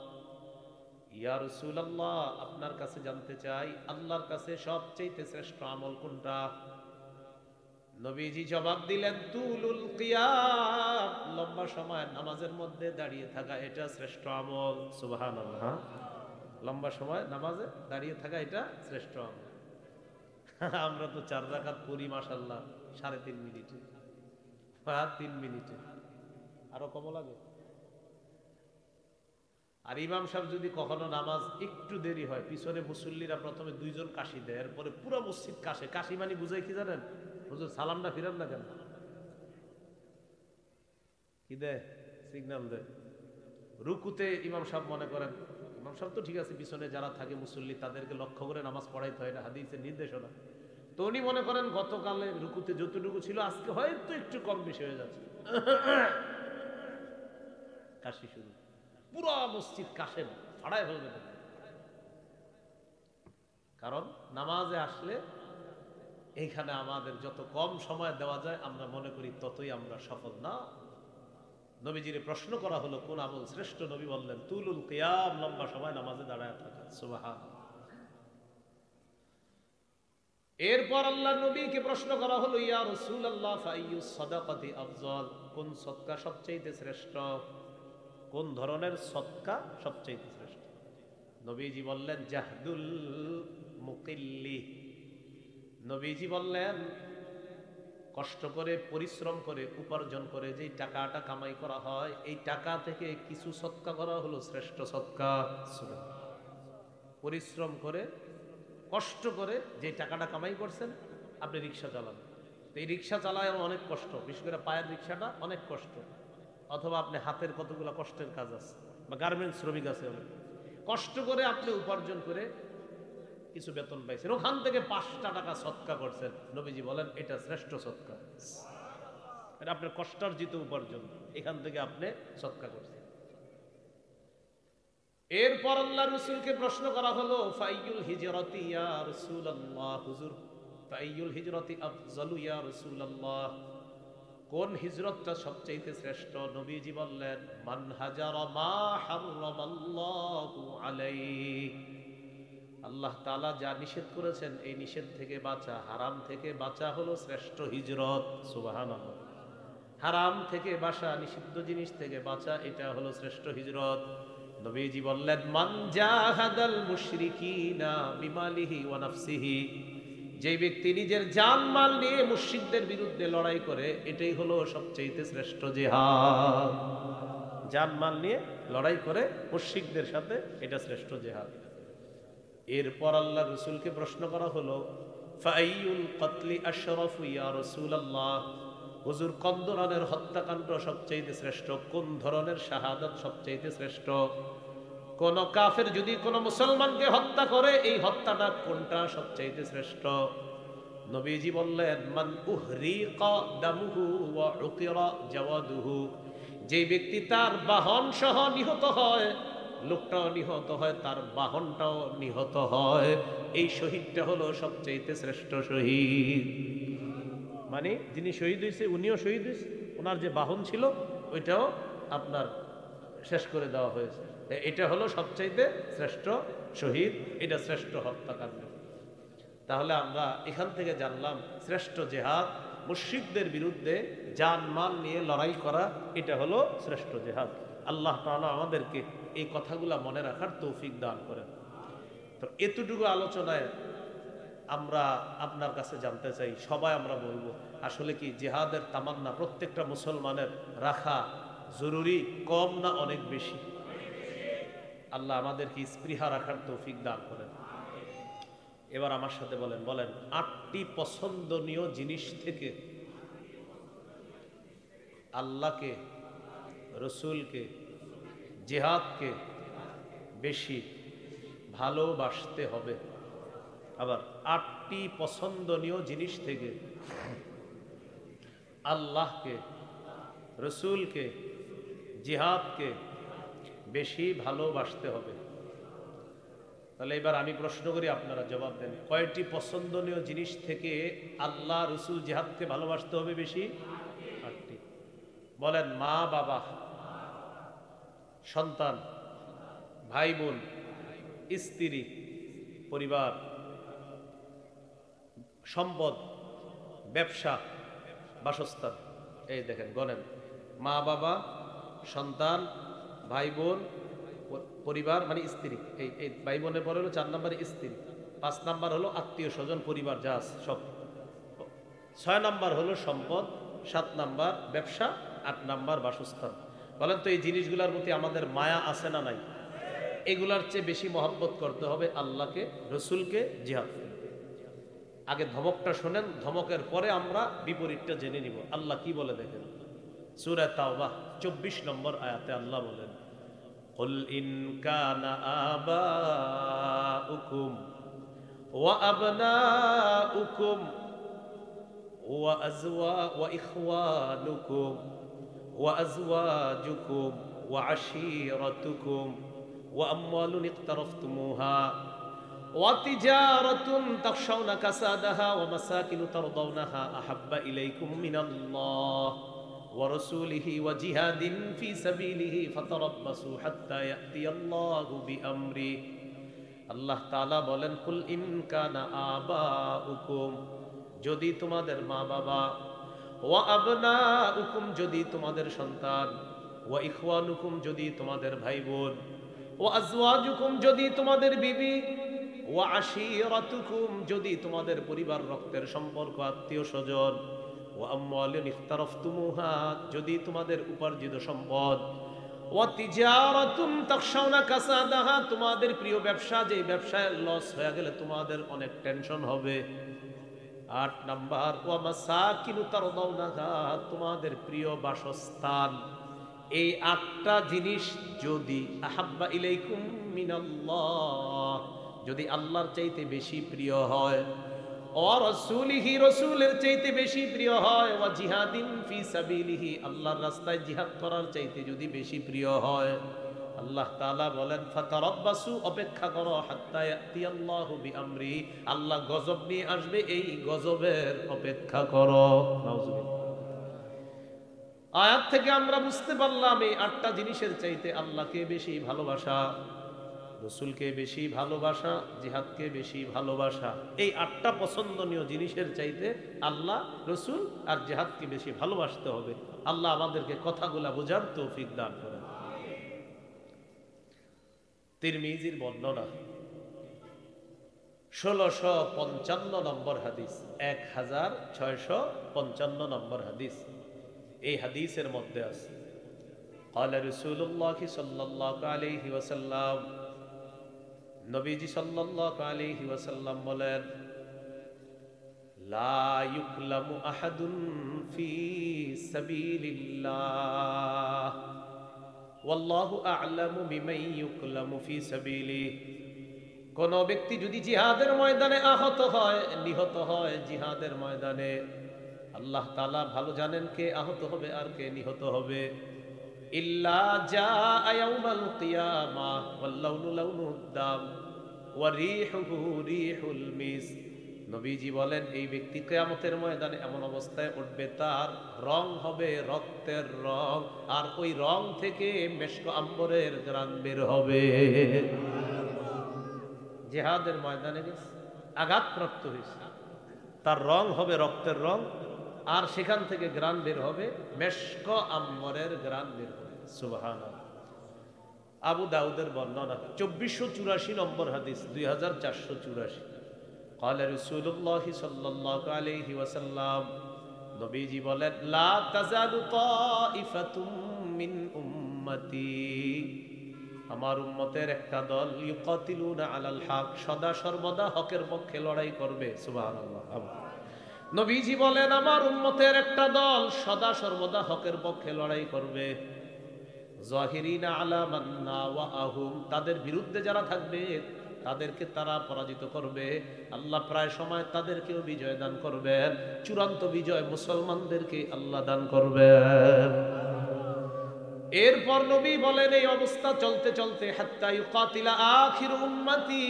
ইয়া রাসূলুল্লাহ আপনার কাছে জানতে চাই আল্লাহর কাছে সবচেয়ে শ্রেষ্ঠ আমল কোনটা? নবীজি জবাব দিলেন তুলুল কিয়াম, লম্বা সময় নামাজের মধ্যে দাঁড়িয়ে থাকা, এটা শ্রেষ্ঠ আমল। সুবহানাল্লাহ। লম্বা সময় নামাজে দাঁড়িয়ে থাকা এটা শ্রেষ্ঠ আমল। আমরা তো 4 রাকাত পড়ি মাশাআল্লাহ 3.5 মিনিটে, 3 মিনিটে, আরো কম লাগে। আর ইমাম সাহেব যদি কখনো নামাজ একটু দেরি হয়, পিছনে মুসল্লিরা প্রথমে 2 জন কাশি দেয়, এরপরে পুরো মসজিদ কাশে। কাশি মানে বুঝাই কি জানেন? হুজুর সালামটা ফিরান না কেন? কি দেয়? সিগন্যাল দেয়। রুকুতে ইমাম সাহেব মনে করেন, ইমাম সাহেব তো ঠিক আছে, পিছনে যারা থাকে মুসল্লি তাদেরকে লক্ষ্য করে নামাজ পড়াইতে হয়, না হাদিসের নির্দেশনা। তো উনি মনে করেন গতকালে রুকুতে যতটুকু ছিল আজকে হয়তো একটু কম বেশি হয়ে যাচ্ছে, কাশি শুরু। পুরো মসজিদ কাশেন, ফাড়ায় ফেলবে। কারণ নামাজে আসলে এইখানে আমাদের যত কম সময় দেওয়া যায় আমরা মনে করি ততই আমরা সফল। না, নবীজির প্রশ্ন করা হলো কোন আমল শ্রেষ্ঠ? নবী বললেন তুলুল কিয়াম, লম্বা সময় নামাজে দাঁড়ায় থাকা। সুবহানাল্লাহ। এরপর আল্লাহ নবীকে প্রশ্ন করা হলো ইয়া রাসূলুল্লাহ ফাইয়ুস সাদাকাতি আফযাল, কোন সদকা সবচেয়ে শ্রেষ্ঠ? কোন ধরনের সদকা সবচেয়ে শ্রেষ্ঠ? নবীজি বললেন জাহদুল মুকিল্লি। নবীজি বললেন কষ্ট করে পরিশ্রম করে উপার্জন করে যে টাকাটা কামাই করা হয়, এই টাকা থেকে কিছু সদকা করা হলো শ্রেষ্ঠ সদকা। পরিশ্রম করে কষ্ট করে যে টাকাটা কামাই করছেন, আপনি রিক্সা চালান, তো এই রিক্সা চালায় অনেক কষ্ট, বিশেষ করে পায়ের রিক্সাটা অনেক কষ্ট। অথবা আপনি হাতের কতগুলো কষ্টের কাজ আছে, বা গার্মেন্টস শ্রমিক আছে, অনেক কষ্ট করে আপনি উপার্জন করে কিছু বেতন পাইছেন, ওখান থেকে 5টা টাকা সদকা করছেন। নবীজি বলেন এটা শ্রেষ্ঠ সদকা। এটা আপনার কষ্টার্জিত উপার্জন, এখান থেকে আপনি সদকা করছেন। এরপর আল্লাহ রাসূলকে প্রশ্ন করা হলো ফাইয়ুল হিজরাতি ইয়া রাসূলুল্লাহ, হুজুর ফাইয়ুল হিজরাতি আফযালু ইয়া রাসূলুল্লাহ, কোন হিজরতটা সবচেয়ে শ্রেষ্ঠ? নবীজি বললেন মান হাজারা মা হারামাল্লাহু আলাইহি, আল্লাহ তাআলা যা নিষেধ করেছেন এই নিষেধ থেকে বাঁচা, হারাম থেকে বাঁচা হলো শ্রেষ্ঠ হিজরত। সুবহানাল্লাহ। হারাম থেকে বাঁচা, নিষিদ্ধ জিনিস থেকে বাঁচা, এটা হলো শ্রেষ্ঠ হিজরত। নবীজি বললেন মান জাহাদাল মুশরিকিনা বিমালিহি ওয়া নাফসিহি, যে ব্যক্তি নিজের জান মাল নিয়ে মুশরিকদের বিরুদ্ধে লড়াই করে, এটাই হলো সবচেয়ে শ্রেষ্ঠ জিহাদ। জান মাল নিয়ে লড়াই করে মুশরিকদের সাথে, এটা শ্রেষ্ঠ জিহাদ। এরপর আল্লাহ রাসূলকে প্রশ্ন করা হলো ফাইয়ুল কতলি আশরাফু ইয়া রাসূলুল্লাহ, হুজুর কোন ধরনের হত্যাকাণ্ড সবচেয়ে শ্রেষ্ঠ? কোন ধরনের শাহাদাত সবচেয়ে শ্রেষ্ঠ? কোন কাফের যদি কোন মুসলমানকে হত্যা করে, এই হত্যাটা কোনটা সবচেয়ে শ্রেষ্ঠ? নবীজি বললেন মান উহরিকা দামুহু ওয়া উকিরা জাওয়াদুহু, যে ব্যক্তি তার বাহন সহ নিহত হয়, লোকটাও নিহত হয়, তার বাহনটাও নিহত হয়, এই শহীদটা হলো সবচেয়ে শ্রেষ্ঠ শহীদ। মানে যিনি শহীদ হয়েছে উনিও শহীদ হয়েছে, ওনার যে বাহন ছিল ওইটাও আপনার শেষ করে দেওয়া হয়েছে, এটা হলো সবচাইতে শ্রেষ্ঠ শহীদ, এটা শ্রেষ্ঠ হত্যাকাণ্ড। তাহলে আমরা এখান থেকে জানলাম শ্রেষ্ঠ জিহাদ মুশরিকদের বিরুদ্ধে জান মাল নিয়ে লড়াই করা, এটা হলো শ্রেষ্ঠ জিহাদ। আল্লাহ তাআলা আমাদেরকে এই কথাগুলা মনে রাখার তৌফিক দান করেন। তো এতটুকু আলোচনায় আমরা আপনার কাছে জানতে চাই, সবাই আমরা বলবো আসলে কি জিহাদের তামান্না প্রত্যেকটা মুসলমানের রাখা জরুরি, কম না অনেক বেশি? আল্লাহ আমাদেরকে স্পৃহা রাখার তৌফিক দান করেন। এবার আমার সাথে বলেন 8টি পছন্দনীয় জিনিস থেকে আল্লাহকে, রসুলকে, জিহাদকে বেশি ভালোবাসতে হবে। আবার 8টি পছন্দনীয় জিনিস থেকে আল্লাহকে, রসুলকে, জিহাদকে বেশি ভালোবাসতে হবে। তাহলে এবার আমি প্রশ্ন করি, আপনারা জবাব দেন। কয়টি পছন্দনীয় জিনিস থেকে আল্লাহ, রসুল, জিহাদকে ভালোবাসতে হবে বেশি? 8টি। বলেন। মা বাবা, সন্তান, ভাই বোন, স্ত্রী, পরিবার, সম্পদ, ব্যবসা, বাসস্থান। এই দেখেন, গণেন। মা বাবা, সন্তান, ভাই বোন, পরিবার মানে স্ত্রী। এই ভাই বোনের পরে হলো 4 নম্বরে স্ত্রী, 5 নাম্বার হলো আত্মীয় স্বজন, পরিবার যা আছে সব, 6 নাম্বার হলো সম্পদ, 7 নাম্বার ব্যবসা, 8 নাম্বার বাসস্থান। বলেন তো এই জিনিসগুলোর প্রতি আমাদের মায়া আছে না নাই? এগুলার চেয়ে বেশি মহব্বত করতে হবে আল্লাহকে, রসুলকে, জিহাদ। আগে ধমকটা শোনেন, ধমকের পরে আমরা বিপরীতটা জেনে নিব। আল্লাহ কি বলে দেখেন। সূরা তাওবাহ 24 নম্বর আয়াতে আল্লাহ বলেন, কুল ইন কানা আবাউকুম ওয়া আবনাউকুম ওয়া ইখওয়ানুকুম ওয়া আজওয়াজুকুম ওয়া আশীরাতুকুম ওয়া আমওয়ালুন ইকতারাফতুমুহা ওয়া তিজারাতুন তাখশাউনা কাসাদাহা ওয়া মাসাকিনু তারদাউনাহা আহাব্বা ইলাইকুম মিনাল্লাহ ওয়া রাসূলিহি ওয়া জিহাদিন ফি সাবিলিহি ফাতারাব্বাসু হাত্তা ইয়াতিয়াল্লাহু বিআমরি। আল্লাহ তাআলা বলেন, কুল ইন কানা আবাউকুম, যদি তোমাদের মা বাবা, ওয়া আবনাউকুম, যদি তোমাদের সন্তান, ওয়া ইখওয়ানুকুম, যদি তোমাদের ভাই বোন, ওয়া আজওয়াজুকুম, যদি তোমাদের বিবি, ওয়া আশীরাতুকুম, যদি তোমাদের পরিবার, রক্তের সম্পর্ক, আত্মীয় স্বজন, ওয়া আমওয়ালুন ইখতারাফতুমুহা, যদি তোমাদের উপার্জিত সম্পদ, ওয়া তিজারাতুন তাখশাউনা কাসাদাহা, তোমাদের প্রিয় ব্যবসা, যে ব্যবসায় লস হয়ে গেলে তোমাদের অনেক টেনশন হবে। 8 নাম্বার, ওয়া মাসাকিনু তারদাউনাহা, তোমাদের প্রিয় বাসস্থান। এই 8টা জিনিস যদি আহাব্বা ইলাইকুম মিনাল্লাহ, যদি আল্লাহর চাইতে বেশি প্রিয় হয়, ও রাসূলিহি, রাসূলের চাইতে বেশি প্রিয় হয়, ওয়া জিহাদিন ফি সাবিলিহি, আল্লাহর রাস্তায় জিহাদ করার চাইতে যদি বেশি প্রিয় হয়, আল্লাহ তাআলা বলেন, ফাতারাব্বাসু, অপেক্ষা করো, হাত্তা ইয়াতিয়াল্লাহু বিআমরি, আল্লাহ গজব নিয়ে আসবে, এই গজবের অপেক্ষা করো। নাউজুবিল্লাহ। আয়াত থেকে আমরা বুঝতে পারলাম এই 8টা জিনিসের চাইতে আল্লাহকে বেশি ভালোবাসা, রসুলকে বেশি ভালোবাসা, জিহাদকে বেশি ভালোবাসা, এই 8টা পছন্দনীয় জিনিসের চাইতে আল্লাহ, রসুল আর জিহাদকে বেশি ভালোবাসতে হবে। আল্লাহ আমাদেরকে কথাগুলা বোঝার তৌফিক দান করেন। তিরমিজির বর্ণনা 1655 নম্বর হাদিস, 1655 নম্বর হাদিস। এই হাদিসের মধ্যে আছে, ক্বালা রাসূলুল্লাহ সাল্লাল্লাহু আলাইহি ওয়াসাল্লাম, নবীজি সাল্লাল্লাহু আলাইহি ওয়াসাল্লাম বলেন, লা ইউকলামু আহাদুন ফি সাবিলিল্লাহ ওয়াল্লাহু আ'লামু বিমান ইউকলামু ফি সাবিলিহি। কোন ব্যক্তি যদি জিহাদের ময়দানে আহত হয়, নিহত হয়, জিহাদের ময়দানে, আল্লাহ তাআলা ভালো জানেন কে আহত হবে আর কে নিহত হবে। ইল্লা জাআ ইয়াউমাল কিয়ামাহ ওয়াল লাউনু লাউনুদ দাম ওয়া রিহুহু রিহুল মিস। নবীজি বলেন, এই ব্যক্তি কিয়ামতের ময়দানে এমন অবস্থায় উঠবে, তার রং হবে রক্তের রং, আর ওই রং থেকে মেশক আম্বরের ঘ্রাণ বের হবে। জিহাদের ময়দানে গেছে, আঘাতপ্রাপ্ত হয়েছে, তার রং হবে রক্তের রং, আর সেখান থেকে ঘ্রাণ বের হবে মেশক আম্বরের ঘ্রাণ বের হবে। সুবহানাল্লাহ। আবু দাউদের বর্ণনা 2484 নম্বর হাদিস, 2484। قال رسول الله صلى الله عليه وسلم, নবীজি বলেন, লা তাজালু তাইফাতুম মিন উম্মতি, আমার উম্মতের একটা দল, ইউকাতিলুনা আলাল হক, সদা সর্বদা হকের পক্ষে লড়াই করবে। সুবহানাল্লাহ। নবীজি বলেন আমার উম্মতের একটা দল সদা সর্বদা হকের পক্ষে লড়াই করবে, জাহিরিনা আলা মান নাওয়াহুম, তাদের বিরুদ্ধে যারা থাকবে তাদেরকে তারা পরাজিত করবে। আল্লাহ প্রায় সময় তাদেরকেও বিজয় দান করবেন, চূড়ান্ত বিজয় মুসলমানদেরকে আল্লাহ দান করবেন। এরপর নবী বলেন এই অবস্থা চলতে চলতে হাত্তা ইউকাতিলা আখির উম্মতি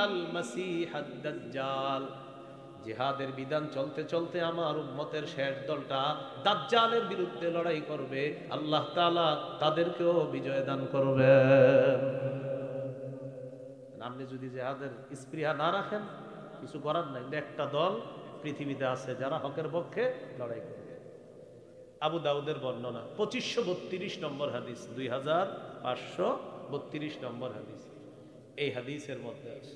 আল মাসিহাদ দাজ্জাল, জিহাদের বিধান চলতে চলতে আমার উম্মতের শেষ দলটা দাজ্জালের বিরুদ্ধে লড়াই করবে, আল্লাহ তাআলা তাদেরকেও বিজয় দান করবেন। আপনি যদি জিহাদের স্পৃহা না রাখেন কিছু করার নাই, একটা দল পৃথিবীতে আছে যারা হকের পক্ষে লড়াই করবে। আবু দাউদের বর্ণনা 2532 নম্বর হাদিস, 2532 নম্বর হাদিস। এই হাদিসের মধ্যে আছে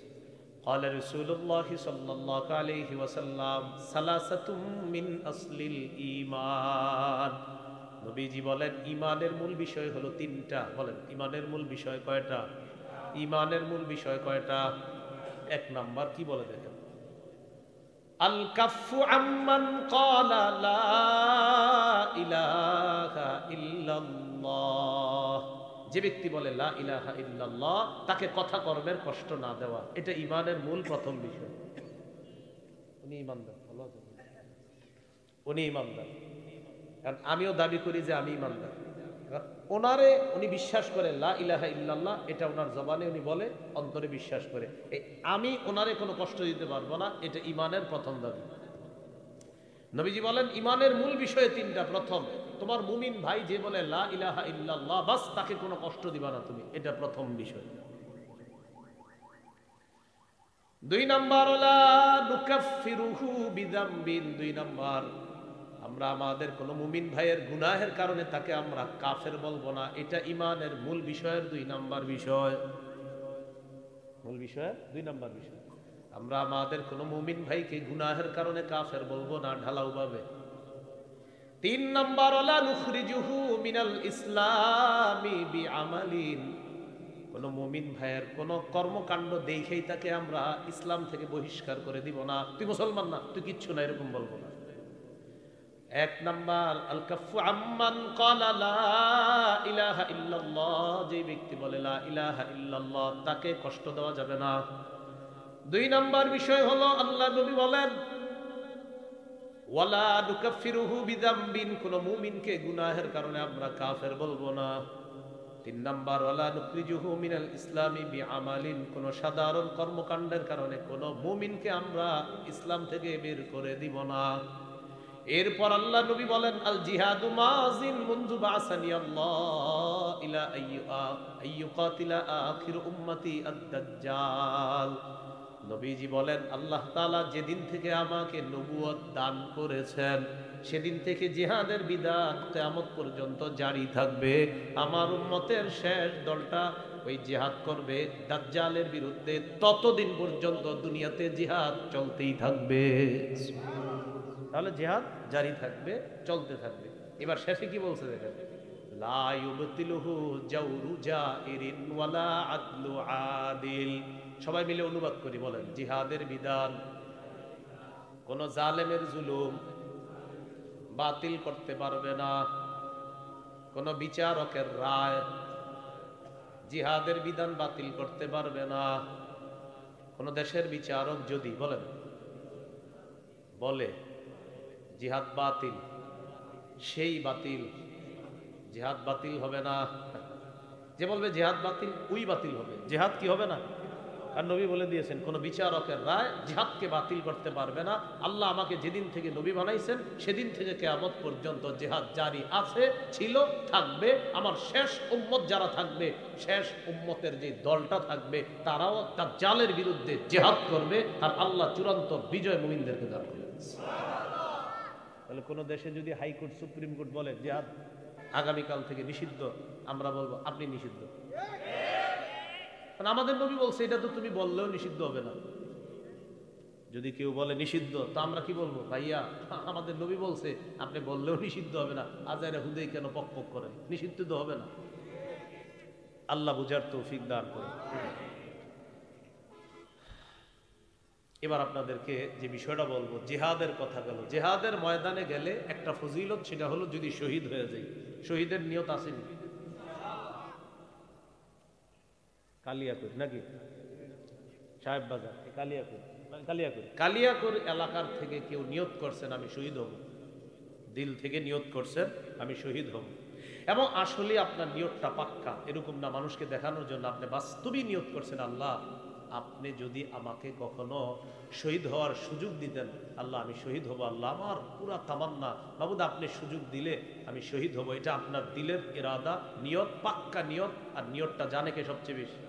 قال رسول الله صلى الله عليه وسلم ثلاثة من أصل الإيمان, নবীজি বলেন ঈমানের মূল বিষয় হলো তিনটা। বলেন ঈমানের মূল বিষয় কয়টা? ঈমানের মূল বিষয় কয়টা? এক নাম্বার কি বলে দেখেন, আল কাফু আম্মান ক্বালা লা ইলাহা ইল্লাল্লাহ, যে ব্যক্তি বলে লা ইলাহা ইল্লাল্লাহ তাকে কথা কর্মের কষ্ট না দেওয়া, এটা ঈমানের মূল প্রথম বিষয়। উনি ঈমানদার, উনি ঈমানদার, কারণ আমিও দাবি করি যে আমি ঈমানদার। ওনারে উনি বিশ্বাস করে লা ইলাহা ইল্লাল্লাহ, এটা ওনার জবানে উনি বলে, অন্তরে বিশ্বাস করে। আমি ওনারে কোনো কষ্ট দিতে পারবো না, এটা ঈমানের প্রথম দাবি। নবীজি বলেন ঈমানের মূল বিষয় তিনটা। প্রথম, তোমার মুমিন ভাই যে বলে লা ইলাহা ইল্লাল্লাহ, বাস তাকে কোনো কষ্ট দিবা না তুমি, এটা প্রথম বিষয়। দুই নাম্বার লা নুকাফিরুহু বিযামবিন, দুই নাম্বার আমরা আমাদের কোন মুমিন ভাইয়ের গুনাহের কারণে তাকে আমরা কাফের বলবো না, এটা ঈমানের মূল বিষয়ের দুই নাম্বার বিষয়। মূল বিষয়ের দুই নাম্বার বিষয়, আমরা আমাদের কোন মুমিন ভাইকে গুনাহের কারণে কাফের বলবো না ঢালাও ভাবে। তিন নাম্বার লা নুখরিজুহু মিনাল ইসলামি বিআমালিন, কোন মুমিন ভাইয়ের কোন কর্মকাণ্ড দেখেই তাকে আমরা ইসলাম থেকে বহিষ্কার করে দিব না, তুই মুসলমান না, তুই কিচ্ছু না, এরকম বলবো না। এক নাম্বার আল কাফু আম্মান ক্বালা লা ইলাহা ইল্লাল্লাহ, যে ব্যক্তি বলে লা ইলাহা ইল্লাল্লাহ তাকে কষ্ট দেওয়া যাবে না। দুই নাম্বার বিষয় হলো আল্লাহ নবী বলেন ওয়ালা নুকাফিরুহু বিযামবিন, কোন মুমিনকে গুনাহের কারণে আমরা কাফের বলবো না। তিন নাম্বার ওয়ালা নুখরিজুহু মিনাল ইসলামি বিআমালিন, কোন সাধারণ কর্মকাণ্ডের কারণে কোন মুমিনকে আমরা ইসলাম থেকে বের করে দিব না। এরপর আল্লাহ নবী বলেন আল জিহাদু মাযিন মুনযু বাসানি আল্লাহ ইলা আইয়ুকাতিলা আখির উম্মতি আদ-দাজ্জাল, নবীজি বলেন আল্লাহ তাআলা যেদিন থেকে আমাকে নবুয়ত দান করেছেন সেদিন থেকে জিহাদের বিধান কিয়ামত পর্যন্ত জারি থাকবে। আমার উম্মতের শেষ দলটা ওই জিহাদ করবে দাজ্জালের বিরুদ্ধে, ততদিন পর্যন্ত দুনিয়াতে জিহাদ চলতেই থাকবে। তাহলে জিহাদ জারি থাকবে, চলতে থাকবে। এবার শেষে কি বলছে দেখেন, লা ইউবতিলুহু জাওরু জাইরিন ওয়ালা আদলু আদিল। সবাই মিলে অনুবাদ করি, বলেন জিহাদের বিধান কোন জালেমের জুলুম বাতিল করতে পারবে না, কোন বিচারকের রায় জিহাদের বিধান বাতিল করতে পারবে না। কোন দেশের বিচারক যদি বলে জিহাদ বাতিল, সেই বাতিল, জিহাদ বাতিল হবে না। যে বলবে জিহাদ বাতিল ওই বাতিল হবে, জিহাদ কি হবে না। আর নবী বলে দিয়েছেন কোন বিচারকের রায় জিহাদকে বাতিল করতে পারবে না। আল্লাহ আমাকে যেদিন থেকে নবী বানাইছেন সেদিন থেকে কিয়ামত পর্যন্ত জিহাদ জারি আছে, ছিল, থাকবে। আমার শেষ উম্মত যারা থাকবে, শেষ উম্মতের যে দলটা থাকবে, তারাও দাজ্জালের বিরুদ্ধে জিহাদ করবে, আর আল্লাহ চূড়ান্ত বিজয় মুমিনদেরকে দান করবে। তাহলে কোন দেশে যদি হাইকোর্ট সুপ্রিম কোর্ট বলে জিহাদ আগামীকাল থেকে নিষিদ্ধ, আমরা বলবো আপনি নিষিদ্ধ। আমাদের নবী বলছে এটা তো তুমি বললেও নিষিদ্ধ হবে না। যদি কেউ বলে নিষিদ্ধ, তো আমরা কি বলবো, ভাইয়া আমাদের নবী বলছে আপনি বললেও নিষিদ্ধ হবে না, আজাইরা হুদেই কেন পক পক করেন, নিষিদ্ধ তো হবে না। আল্লাহ বুঝার তৌফিক দান করে। এবার আপনাদেরকে যে বিষয়টা বলবো, জিহাদের কথা গেল। জিহাদের ময়দানে গেলে একটা ফজিলত, সেটা হলো যদি শহীদ হয়ে যায়। শহীদের নিয়ত আসেনি? কালিয়াকুর নাকি সাহেব বাজার, কালিয়াকুর এলাকার থেকে কেউ নিয়ত করছেন আমি শহীদ হব, দিল থেকে নিয়ত করছেন আমি শহীদ হব, এবং আসলে আপনার নিয়তটা পাক্কা, এরকম না মানুষকে দেখানোর জন্য, আপনি বাস্তবিক নিয়ত করছেন, আল্লাহ আপনি যদি আমাকে কখনো শহীদ হওয়ার সুযোগ দিতেন, আল্লাহ আমি শহীদ হব, আল্লাহ আমার পুরা তামান্না, বাবুদ আপনি সুযোগ দিলে আমি শহীদ হব। এটা আপনার দিলের ইরাদা, নিয়ত, পাক্কা নিয়ত। আর নিয়তটা জানে কে সবচেয়ে বেশি?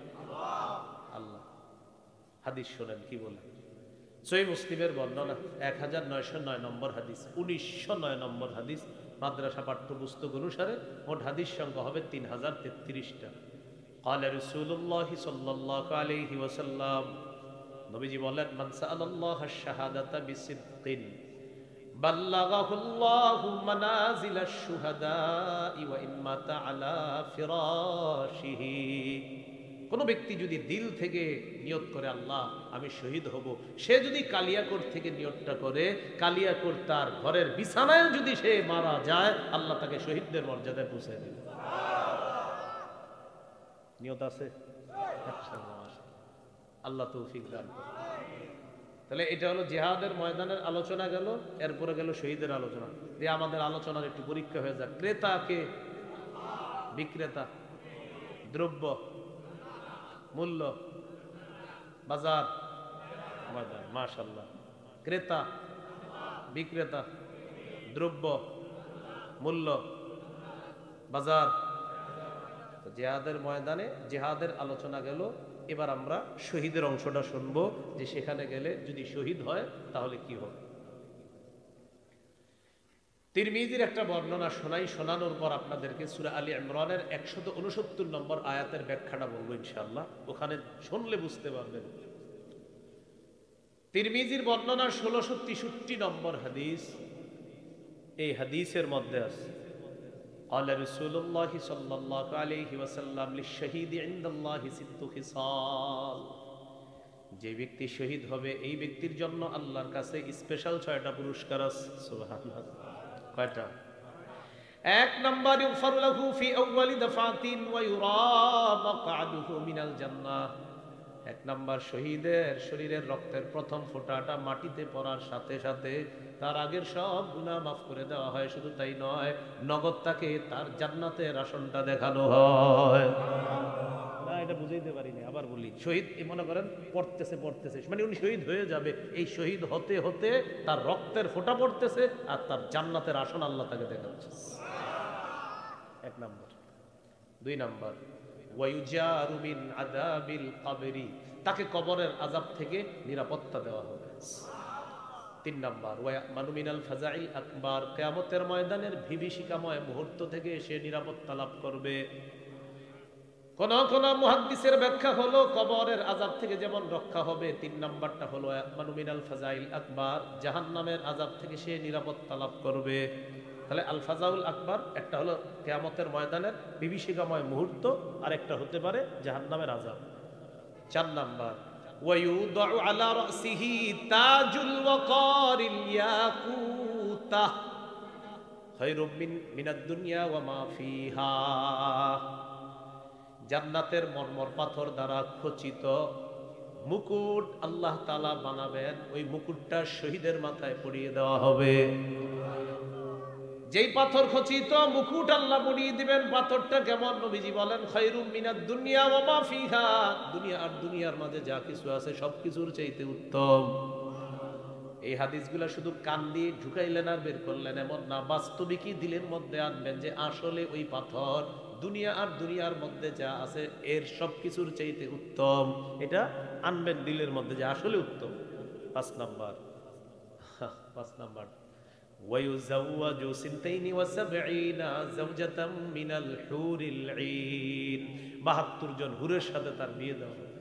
আল্লাহ। হাদিস শোনেন কি বলে, সহিহ মুসলিমের বর্ণনা 1909 নম্বর হাদিস, 1909 নম্বর হাদিস, মাদ্রাসা পাঠ্যপুস্তক অনুসারে মোট হাদিস সংখ্যা হবে 3033টা। قال رسول الله صلى الله عليه وسلم, নবীজি বলেন, মান সাআলাল্লাহ আশ-শাহাদাতা বিসিদকিন বাল্লাগাহু আল্লাহু মানাজিলাশ শুহাদাই ওয়া ইন মাতা আলা ফিরাশিহি। কোন ব্যক্তি যদি দিল থেকে নিয়ত করে আল্লাহ আমি শহীদ হব, সে যদি কালিয়াকোট থেকে নিয়তটা করে, কালিয়াকোট তার ঘরের বিছানায় যদি সে মারা যায়, আল্লাহ তাকে শহীদদের মর্যাদায় পৌঁছে দেবে। নিয়ত আছে? আল্লাহ তৌফিক দান করুন। তাহলে এটা হলো জিহাদের ময়দানের আলোচনা গেল, এরপরে গেল শহীদের আলোচনা। যে আমাদের আলোচনার একটু পরীক্ষা হয়ে যাক। ক্রেতা কে? বিক্রেতা। দ্রব্য, মূল্য, বাজার, ময়দান। মাশাআল্লাহ। ক্রেতা, বিক্রেতা, দ্রব্য, মূল্য, বাজার। জিহাদের ময়দানে জিহাদের আলোচনা গেল। এবার আমরা শহীদের অংশটা শুনবো, যে সেখানে গেলে যদি শহীদ হয় তাহলে কি হবে। তিরমিজির একটা বর্ণনা শোনানোর পর আপনাদেরকে সূরা আলী ইমরানের 169 নম্বর আয়াতের ব্যাখ্যাটা বলবো ইনশাআল্লাহ, ওখানে শুনলে বুঝতে পারবেন। তিরমিজির বর্ণনা 1663 নম্বর হাদিস। এই হাদিসের মধ্যে আছে, قال رسول الله صلى الله عليه وسلم للشهيد عند الله 6 খিসাল। যে ব্যক্তি শহীদ হবে এই ব্যক্তির জন্য আল্লাহর কাছে স্পেশাল 6টা পুরস্কার আছে। সুবহানাল্লাহ। কয়টা? 1 নাম্বার, ইগফারু লাহু ফি আউয়ালি দাফাতিন ওয়া ইউরা মাকআদুহু মিনাল জান্নাহ। 1 নাম্বার, শহীদের শরীরের রক্তের প্রথম ফোঁটাটা মাটিতে পড়ার সাথে সাথে তার আগের সব গুনাহ মাফ করে দেওয়া হয়। শুধু তাই নয়, নগদ তাকে তার জান্নাতের আসনটা দেখানো হয়। না, এটা বুঝাইতে পারিনি, আবার বলি। শহীদ মনে করেন পড়তেছে, মানে উনি শহীদ হয়ে যাবে, এই শহীদ হতে হতে তার রক্তের ফোঁটা পড়তেছে আর তার জান্নাতের আসন আল্লাহ তাকে দেখাচ্ছে। 1 নাম্বার। 2 নাম্বার, ওয়ায়ুজারু মিন আযাবিল কবরি, তাকে কবরের আযাব থেকে নিরাপত্তা দেওয়া হবে। 3 নাম্বার, ওয়ায়ামানু মিনাল ফাজাইল আকবার, কিয়ামতের ময়দানের বিভীষিকাময় মুহূর্ত থেকে সে নিরাপত্তা লাভ করবে। কোন কোন মুহাদ্দিসের ব্যাখ্যা হলো কবরের আযাব থেকে যেমন রক্ষা হবে, 3 নাম্বারটা হলো ওয়ায়ামানু মিনাল ফাজাইল আকবার, জাহান্নামের আযাব থেকে সে নিরাপত্তা লাভ করবে। তাহলে আল ফাজাউল আকবার একটা হলো কিয়ামতের ময়দানের বিভীষিকাময় মুহূর্ত, আর একটা হতে পারে জাহান্নামের আযাব। 4 নাম্বার, ওয়ায়ুদাউ আলা রাসিহি তাজুল ওয়াকারিল ইয়াকুতা খায়রুম মিনাদ দুনিয়া ওয়া মা ফিহা। জান্নাতের মরমর পাথর দ্বারা খচিত মুকুট আল্লাহ তাআলা বানাবেন, ওই মুকুটটা শহীদের মাথায় পরিয়ে দেওয়া হবে। যেই পাথর খচিত মুকুট আল্লাহ পরিয়ে দিবেন, পাথরটা কেমন? নবীজি বলেন, খায়রুম মিনাদ দুনিয়া ওয়া মা ফিহা, দুনিয়া আর দুনিয়ার মাঝে যা কিছু আছে সবকিছুর চাইতে উত্তম। এই হাদিসগুলা শুধু কান দিয়ে ঢুকাইলেন আর বের করলেন এমন না, বাস্তবিকই দিলের মধ্যে আনবেন যে আসলে ওই পাথর দুনিয়া আর দুনিয়ার মধ্যে যা আছে এর সবকিছুর চাইতে উত্তম। এটা আনবেন দিলের মধ্যে যে আসলে উত্তম। 5 নাম্বার, 5 নাম্বার, ওয়ায়ুযাওয়াজু 72 যাওজাতাম মিনাল হুরিল ঈন, 72 জন হুরের সাথে তার বিয়ে দেওয়া হবে।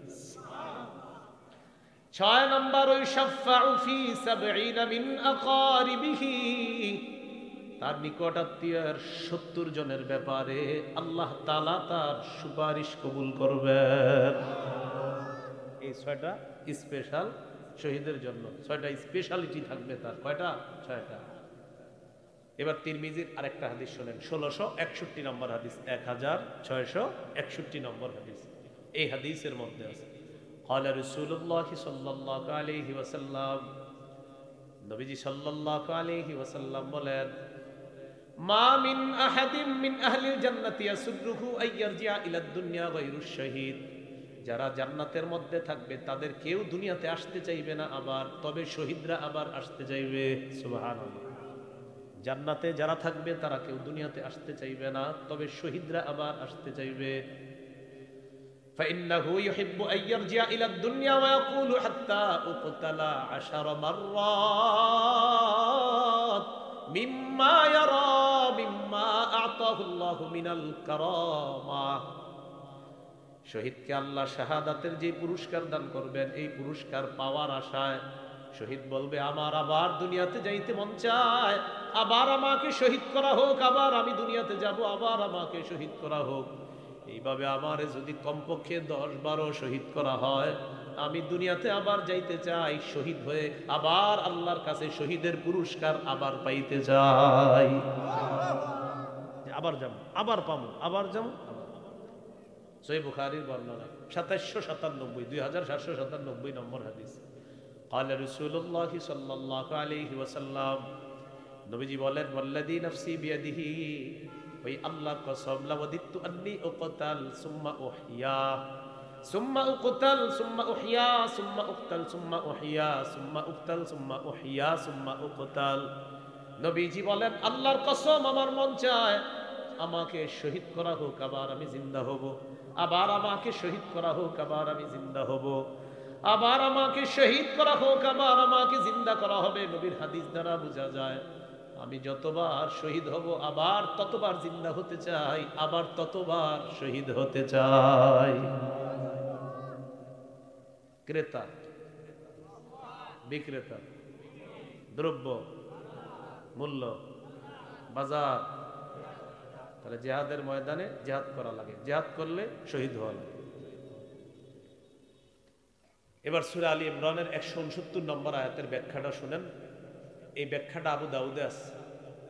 6 নাম্বার, ওয়াশাফাউ ফি 70 মিন আকারিবিহি, তার নিকট আত্মীয়ের 70 জনের ব্যাপারে আল্লাহ তাআলা তার সুপারিশ কবুল করবেন। এই 6টা স্পেশাল শহীদের জন্য 6টা স্পেশালিটি থাকবে তার। কয়টা? 6টা। এবার তিরমিজির আরেকটা হাদিস শোনেন, 1661 নম্বর হাদিস, 1661 নম্বর হাদিস। এই হাদিসের মধ্যে আছে ক্বালা রাসূলুল্লাহ সাল্লাল্লাহু আলাইহি ওয়াসাল্লাম, নবীজি সাল্লাল্লাহু আলাইহি ওয়াসাল্লাম বলেন, মা মিন আহাদিন মিন আহলিল জান্নাতি ইয়াসুররুহু আইয়ারজিআ ইলাদ দুনিয়া গায়রুশ শাহীদ। যারা জান্নাতের মধ্যে থাকবে তাদের কেউ দুনিয়াতে আসতে চাইবে না আবার, তবে শহীদরা আবার আসতে চাইবে। সুবহানাল্লাহ। জান্নাতে যারা থাকবে তারা কেউ দুনিয়াতে আসতে চাইবে না, তবে শহীদরা আবার আসতে চাইবে। فإنه يحب أن يرجع إلى الدنيا ويقول حتى أقتل 10 مرات مما يرى مما أعطاه الله من الكرامة। শহীদকে আল্লাহ শাহাদাতের যে পুরস্কার দান করবেন, এই পুরস্কার পাওয়ার আশায় শহীদ বলবে, আমার আবার দুনিয়াতে যাইতে মন চায়, আবার আমাকে শহীদ করা হোক, আবার আমি দুনিয়াতে যাব, আবার আমাকে শহীদ করা হোক। এইভাবে আমার যদি কমপক্ষে 10-12 শহীদ করা হয়, আমি দুনিয়াতে আবার যাইতে চাই, শহীদ হয়ে আবার আল্লাহর কাছে শহীদের পুরস্কার আবার পাইতে চাই। আবার যাব, আবার পাবো, আবার যাব। সহিহ বুখারীর বর্ণনা 2797, 2797 নম্বর হাদিস। قال رسول الله صلى الله عليه وسلم, নবীজি বলেন, ওয়াল্লাযী নাফসি বিয়াদিহি, ওই আল্লাহর কসম, লাওয়াদিতু আন্নী উকতাল সুম্মা উহইয়া সুম্মা উকতাল সুম্মা উহইয়া সুম্মা উকতাল সুম্মা উহইয়া সুম্মা উকতাল সুম্মা উহইয়া সুম্মা উকতাল। নবীজি বলেন, আল্লাহর কসম, আমার মন চায় আমাকে শহীদ করা হোক, আবার আমি জিন্দা হব, আবার আমাকে শহীদ করা হোক, আবার আমি জিন্দা হব, আবার আমাকে শহীদ করা হোক, আবার আমাকে জিন্দা করা হবে। নবীর হাদিস দ্বারা বোঝা যায় আমি যতবার শহীদ হব আবার ততবার জিন্দা হতে চাই, আবার ততবার শহীদ হতে চাই। ক্রেতা বিক্রেতা, দ্রব্য মূল্য, বাজার, তাহলে জিহাদের ময়দানে জিহাদ করা লাগে, জিহাদ করলে শহীদ হওয়া লাগে। এবার সূরা আলী ইমরানের 169 নম্বর আয়াতের ব্যাখ্যাটা শুনেন। এই ব্যাখ্যাটা আবু দাউদে আছে,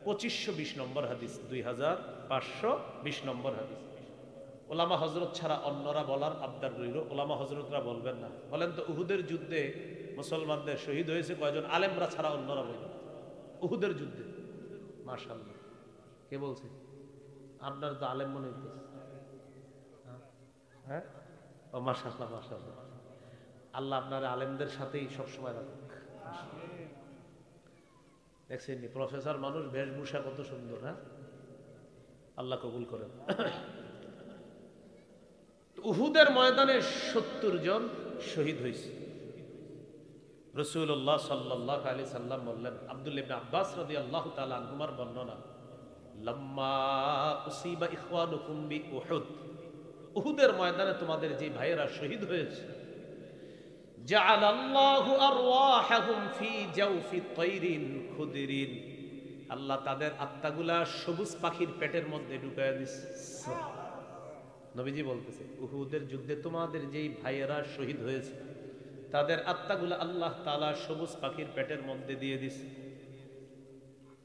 2520 নম্বর হাদিস, 2520 নম্বর হাদিস। ওলামা হজরত ছাড়া অন্যরা বলার আবদার রইল, ওলামা হজরতরা বলবেন না। বলেন তো, উহুদের যুদ্ধে মুসলমানদের শহীদ হয়েছে কয়জন? আলেমরা ছাড়া অন্যরা বলবেন। উহুদের যুদ্ধে, মাশাআল্লাহ। কে বলছে? আপনার তো আলেম মনে হইতেছে। হ্যাঁ, ও মাশাআল্লাহ, মাশাআল্লাহ। আল্লাহ আপনার আলেমদের সাথেই সবসময় রাখুক। দেখছেন প্রফেসর মানুষ, বেশভূষা কত সুন্দর। হ্যাঁ, আল্লাহ কবুল করেন। উহুদের ময়দানে 70 জন শহীদ হয়েছে। রাসূলুল্লাহ সাল্লাল্লাহু আলাইহি সাল্লাম বললেন, আব্দুল্লাহ ইবনে আব্বাস রাদিয়াল্লাহু তাআলা আনহুমার বর্ণনা, লাম্মা উসিবা ইখওয়ানুকুম বিউহুদ, উহুদের ময়দানে তোমাদের যে ভাইয়েরা শহীদ হয়েছে, জাআলাল্লাহু আরওয়াহাহুম ফি জাওফি তায়রিন খুদরিন, আল্লাহ তাদের আত্মাগুলা সবুজ পাখির পেটের মধ্যে ঢুকায়া দিয়েছে। নবীজি বলতেছে, উহুদের যুদ্ধে তোমাদের যেই ভাইয়েরা শহীদ হয়েছে তাদের আত্মাগুলা আল্লাহ তাআলা সবুজ পাখির পেটের মধ্যে দিয়ে দিছে।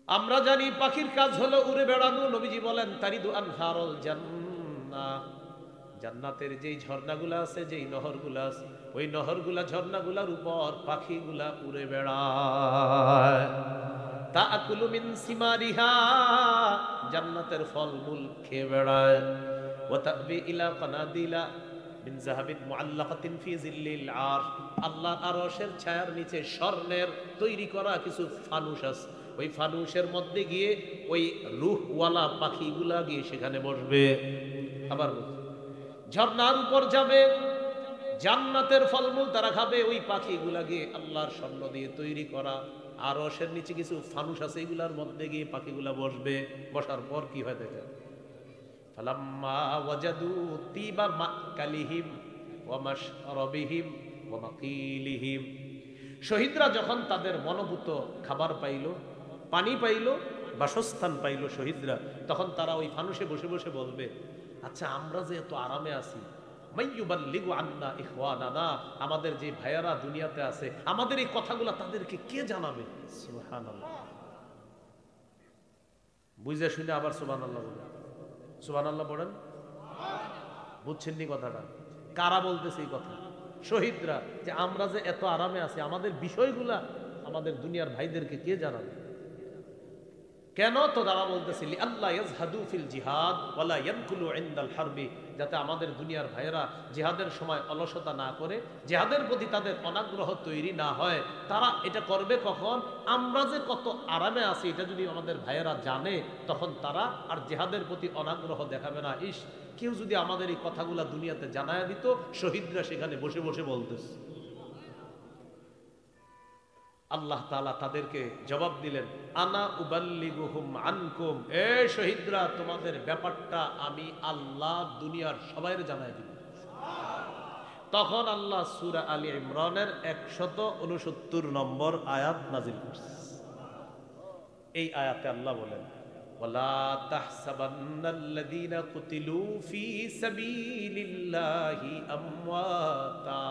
আমরা জানি পাখির কাজ হলো উড়ে বেড়ানো। নবীজি বলেন, তারিদু আনহারুল জান্নাহ, জান্নাতের যেই ঝর্ণাগুলা আছে, যেই নহরগুলা আছে, ওই নহরগুলা, ঝর্ণাগুলার উপর পাখিগুলা উড়ে বেড়ায়। তাআকুলু মিন সিমারিহা, জান্নাতের ফলমূল খেয়ে বেড়ায়। ওয়া তাবি ইলা কানাদিলা মিন যাহাবিন মুআল্লাকাতিন ফি জিল্লিল আরশ, আল্লাহর আরশের ছায়ার নিচে স্বর্ণের তৈরি করা কিছু ফানুস আছে, ওই ফানুসের মধ্যে গিয়ে ওই রূহওয়ালা পাখিগুলা গিয়ে সেখানে বসবে। আবার ঝর্ণার উপর যাবে, জান্নাতের ফলমূল তারা খাবে, ওই পাখিগুলা গিয়ে আল্লাহর স্বর্ণ দিয়ে তৈরি করা আরশের নিচে কিছু ফানুস আছে, এগুলার মধ্যে গিয়ে পাখিগুলা বসবে। বসার পর কি হয় দেখেন, ফালাম্মা ওয়াজাদু তিবা মাকালিহিম ওয়া মাশরাবিহিম ওয়া মাকিলিহিম, শহীদরা যখন তাদের মনোভূত খাবার পাইল, পানি পাইল, বাসস্থান পাইল শহীদরা, তখন তারা ওই ফানুসে বসে বসে বলবে, আচ্ছা আমরা যে এত আরামে আছি, মাইয়ুবাল্লিগু আন্না ইখওয়ানানা, আমাদের যে ভাইয়ারা দুনিয়াতে আছে আমাদের এই কথাগুলো তাদেরকে কে জানাবে? সুবহানাল্লাহ। বুঝে শুনে আবার সুবহানাল্লাহ বলেন, সুবহানাল্লাহ পড়েন। বুঝছেন নি কথাটা? কারা বলতেছে এই কথা? শহীদরা। যে আমরা যে এত আরামে আছি আমাদের বিষয়গুলা আমাদের দুনিয়ার ভাইদেরকে কে জানাবে? কেন? তো তারা বলতেছে আল্লাহ ইয়াজহাদু ফিল জিহাদ ওয়ালা ইয়ানকুলু ইনদাল হারবি, যাতে আমাদের দুনিয়ার ভাইয়েরা জিহাদের সময় অলসতা না করে, জিহাদের প্রতি তাদের অনাগ্রহ তৈরি না হয়। তারা এটা করবে কখন? আমরা যে কত আরামে আছি এটা যদি আমাদের ভাইয়েরা জানে, তখন তারা আর জিহাদের প্রতি অনাগ্রহ দেখাবে না। ইস, কেউ যদি আমাদের এই কথাগুলা দুনিয়াতে জানায় দিত, শহীদরা সেখানে বসে বসে বলতেছে। আল্লাহ তাআলা তাদেরকে জবাব দিলেন, আনা উবাল্লিগুহুম আনকুম, এ শহীদরা তোমাদের ব্যাপারটা আমি আল্লাহ দুনিয়ার সবাইকে জানাই দিব। তখন আল্লাহ সূরা আলী ইমরানের 169 নম্বর আয়াত নাযিল করছে। এই আয়াতে আল্লাহ বলেন, ওয়ালা তাহসাবান্নাল্লাযীনা কুতিলু ফী সাবিলিল্লাহি আমওয়াতা,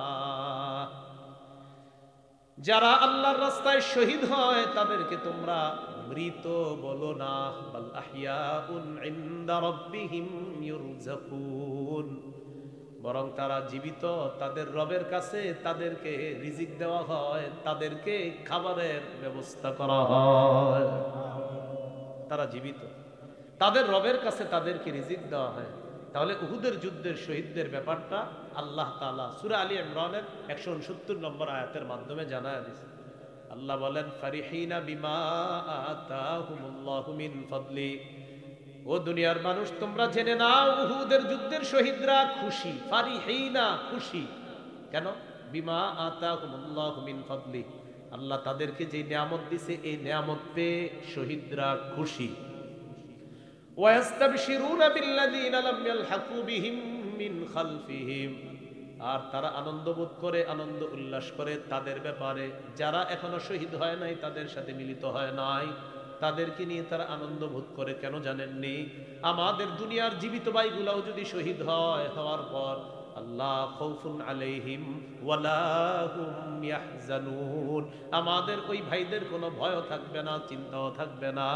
যারা আল্লাহর রাস্তায় শহীদ হয় তাদেরকে তোমরা মৃত বলো না, বাল আহইয়াউন ইনদা রাব্বিহিম ইউরযাকুন, বরং তারা জীবিত, তাদের রবের কাছে তাদেরকে রিজিক দেওয়া হয়, তাদেরকে খাবারের ব্যবস্থা করা হয়। তারা জীবিত, তাদের রবের কাছে তাদেরকে রিজিক দেওয়া হয়। তাহলে উহুদের যুদ্ধের শহীদদের ব্যাপারটা আল্লাহ তাআলা সূরা আলী ইমরানের 169 নম্বর আয়াতের মাধ্যমে জানায় দিয়েছে। আল্লাহ বলেন, ফারিহিনা বিমা আতাহুমুল্লাহু মিন ফাদলি, ও দুনিয়ার মানুষ তোমরা জেনে নাও উহুদের যুদ্ধের শহীদরা খুশি। ফারিহিনা, খুশি কেন? বিমা আতাহুমুল্লাহু মিন ফাদলি, আল্লাহ তাদেরকে যে নিয়ামত দিয়েছে এই নিয়ামত পেয়ে শহীদরা খুশি। ওয়াস্তাবশিরুনা বিল্লাযীনা লাম ইয়ালহাকু বিহিম মিন খালফিহিম, আর তারা আনন্দ বোধ করে, আনন্দ উল্লাস করে তাদের ব্যাপারে যারা এখনো শহীদ হয় নাই, তাদের সাথে মিলিত হয় নাই, তাদেরকে নিয়ে তারা আনন্দ বোধ করে। কেন জানেননি? আমাদের দুনিয়ার জীবিত ভাইগুলাও যদি শহীদ হয়, হওয়ার পর আল্লাহ খাউফুন আলাইহিম ওয়ালা হুম ইয়াহজানুন, আমাদের ওই ভাইদের কোনো ভয়ও থাকবে না, চিন্তাও থাকবে না।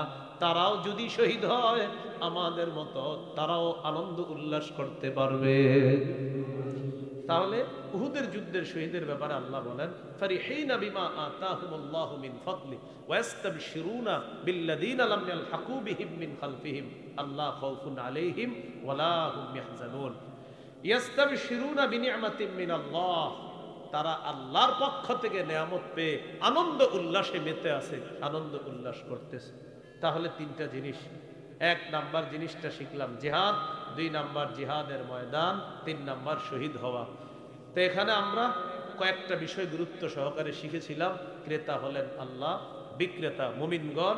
তারাও যদি শহীদ হয় আমাদের মতো তারাও আনন্দ উল্লাস করতে পারবে। তাহলে উহুদের যুদ্ধের শহীদের ব্যাপারে আল্লাহ বলেন, ফারিহিনা বিমা আতাহুমুল্লাহু মিন ফাদলি ওয়াস্তাবশিরুনা বিল্লাযীনা লাম ইয়ালহাকু বিহিম মিন খালফিহিম আল্লাহ খাউফুন আলাইহিম ওয়ালা হুম ইয়াহজানুন। ইয়াস্তাবশিরুনা বিনি'মাতিন মিনাল্লাহ, তারা আল্লাহর পক্ষ থেকে নিয়ামত পেয়ে আনন্দ উল্লাসে মেতে আছে, আনন্দ উল্লাস করতেছে। তাহলে তিনটা জিনিস, এক নাম্বার জিনিসটা শিখলাম জিহাদ, দুই নাম্বার জিহাদের ময়দান, তিন নাম্বার শহীদ হওয়া। তো এখানে আমরা কয়েকটা বিষয় গুরুত্ব সহকারে শিখেছিলাম। ক্রেতা হলেন আল্লাহ, বিক্রেতা মুমিনগণ,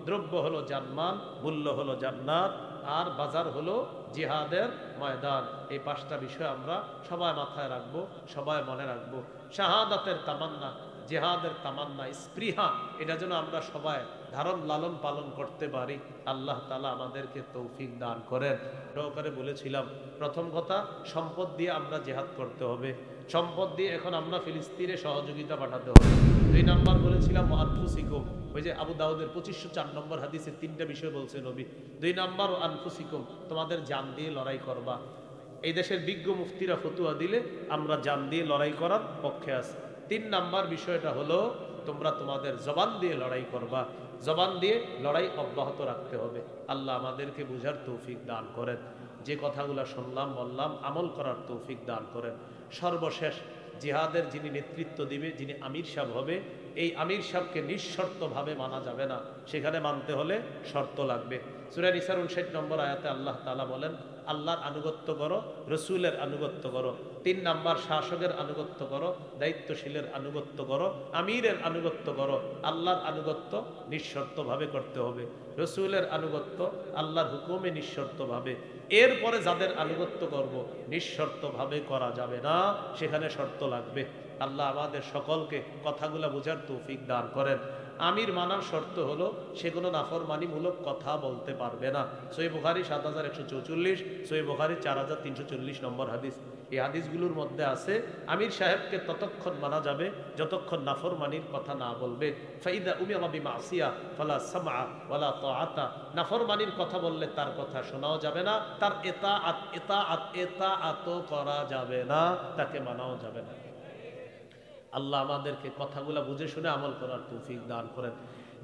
দ্রব্য হলো জানমাল, মূল্য হলো জান্নাত, আর বাজার হলো জিহাদের ময়দান। এই পাঁচটা বিষয় আমরা সবাই মাথায় রাখবো, সবাই মনে রাখবো। শাহাদাতের তামান্না, জিহাদের তামান্না, স্পৃহা, এটা যেন আমরা সবাই ধারণ লালন পালন করতে পারি। আল্লাহ তাআলা আমাদেরকে তৌফিক দান করেন। সহকারে বলেছিলাম, প্রথম কথা সম্পদ দিয়ে আমরা জিহাদ করতে হবে। সম্পদ দিয়ে এখন আমরা ফিলিস্তিনে সহযোগিতা পাঠাতে হবে। দুই নাম্বার বলেছিলাম আনফুসিকুম, ওই যে আবু দাউদের 2504 নম্বর হাদিসে তিনটা বিষয় বলছে নবী। দুই নাম্বার আনফুসিকুম, তোমাদের জান দিয়ে লড়াই করবা। এই দেশের বিজ্ঞ মুফতিরা ফতুয়া দিলে আমরা জান দিয়ে লড়াই করার পক্ষে আছি। তিন নাম্বার বিষয়টা হলো তোমরা তোমাদের জবান দিয়ে লড়াই করবা, জবান দিয়ে লড়াই অব্যাহত রাখতে হবে। আল্লাহ আমাদেরকে বুঝার তৌফিক দান করেন, যে কথাগুলো শুনলাম বললাম আমল করার তৌফিক দান করেন। সর্বশেষ জিহাদের যিনি নেতৃত্ব দিবে, যিনি আমির সাহেব হবে, এই আমির সাহেবকে নিঃশর্তভাবে মানা যাবে না, সেখানে মানতে হলে শর্ত লাগবে। সূরা নিসার 59 নম্বর আয়াতে আল্লাহ তাআলা বলেন, আল্লাহর আনুগত্য করো, রসুলের আনুগত্য করো। 3 নাম্বার শাসকের আনুগত্য করো, দায়িত্বশীলের আনুগত্য করো, আমিরের আনুগত্য করো। আল্লাহর আনুগত্য নিঃশর্তভাবে করতে হবে, রসুলের আনুগত্য আল্লাহর হুকুমে নিঃশর্তভাবে। এরপরে যাদের আনুগত্য করব নিঃশর্তভাবে করা যাবে না, সেখানে শর্ত লাগবে। আল্লাহ আমাদের সকলকে কথাগুলা বোঝার তৌফিক দান করেন। আমির মানার শর্ত হলো সে কোনো নাফরমানিমূলক কথা বলতে পারবে না। সহিহ বুখারী ৭১৪৪, সহিহ বুখারী ৪৩৪০ নম্বর হাদিস। এই হাদিসগুলোর মধ্যে আছে আমির সাহেবকে ততক্ষণ মানা যাবে যতক্ষণ নাফরমানির কথা না বলবে। ফাইদা উমিরা বিমাসিয়া ফালা সামআ ওয়ালা তাআতা, নাফরমানির কথা বললে তার কথা শোনাও যাবে না, তার এতাআত করা যাবে না, তাকে মানাও যাবে না। আল্লাহ আমাদেরকে কথাগুলো বুঝে শুনে আমল করার তৌফিক দান করেন।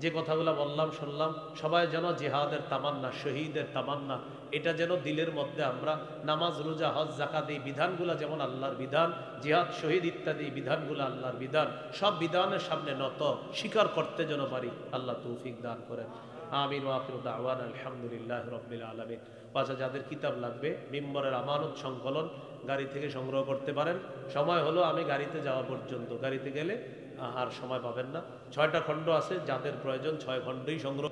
যে কথাগুলো বললাম শুনলাম, সবাই যেন জিহাদের তামান্না, শহীদের তামান্না, এটা যেন দিলের মধ্যে আমরা নামাজ রোজা হজ যাকাত এই বিধানগুলো যেমন আল্লাহর বিধান, জিহাদ শহীদ ইত্যাদি বিধানগুলো আল্লাহর বিধান, সব বিধানের সামনে নত স্বীকার করতে যেন পারি, আল্লাহ তৌফিক দান করেন। আমিন ওয়া আখিরু দাওয়ানা আলহামদুলিল্লাহি রাব্বিল আলামিন। পাশে যাদের কিতাব লাগবে মিম্বরের আমানত সংকলন গাড়ি থেকে সংগ্রহ করতে পারেন। সময় হলো আমি গাড়িতে যাওয়া পর্যন্ত, গাড়িতে গেলে আর সময় পাবেন না। 6টা খণ্ড আছে, যাদের প্রয়োজন 6 খণ্ডই সংগ্রহ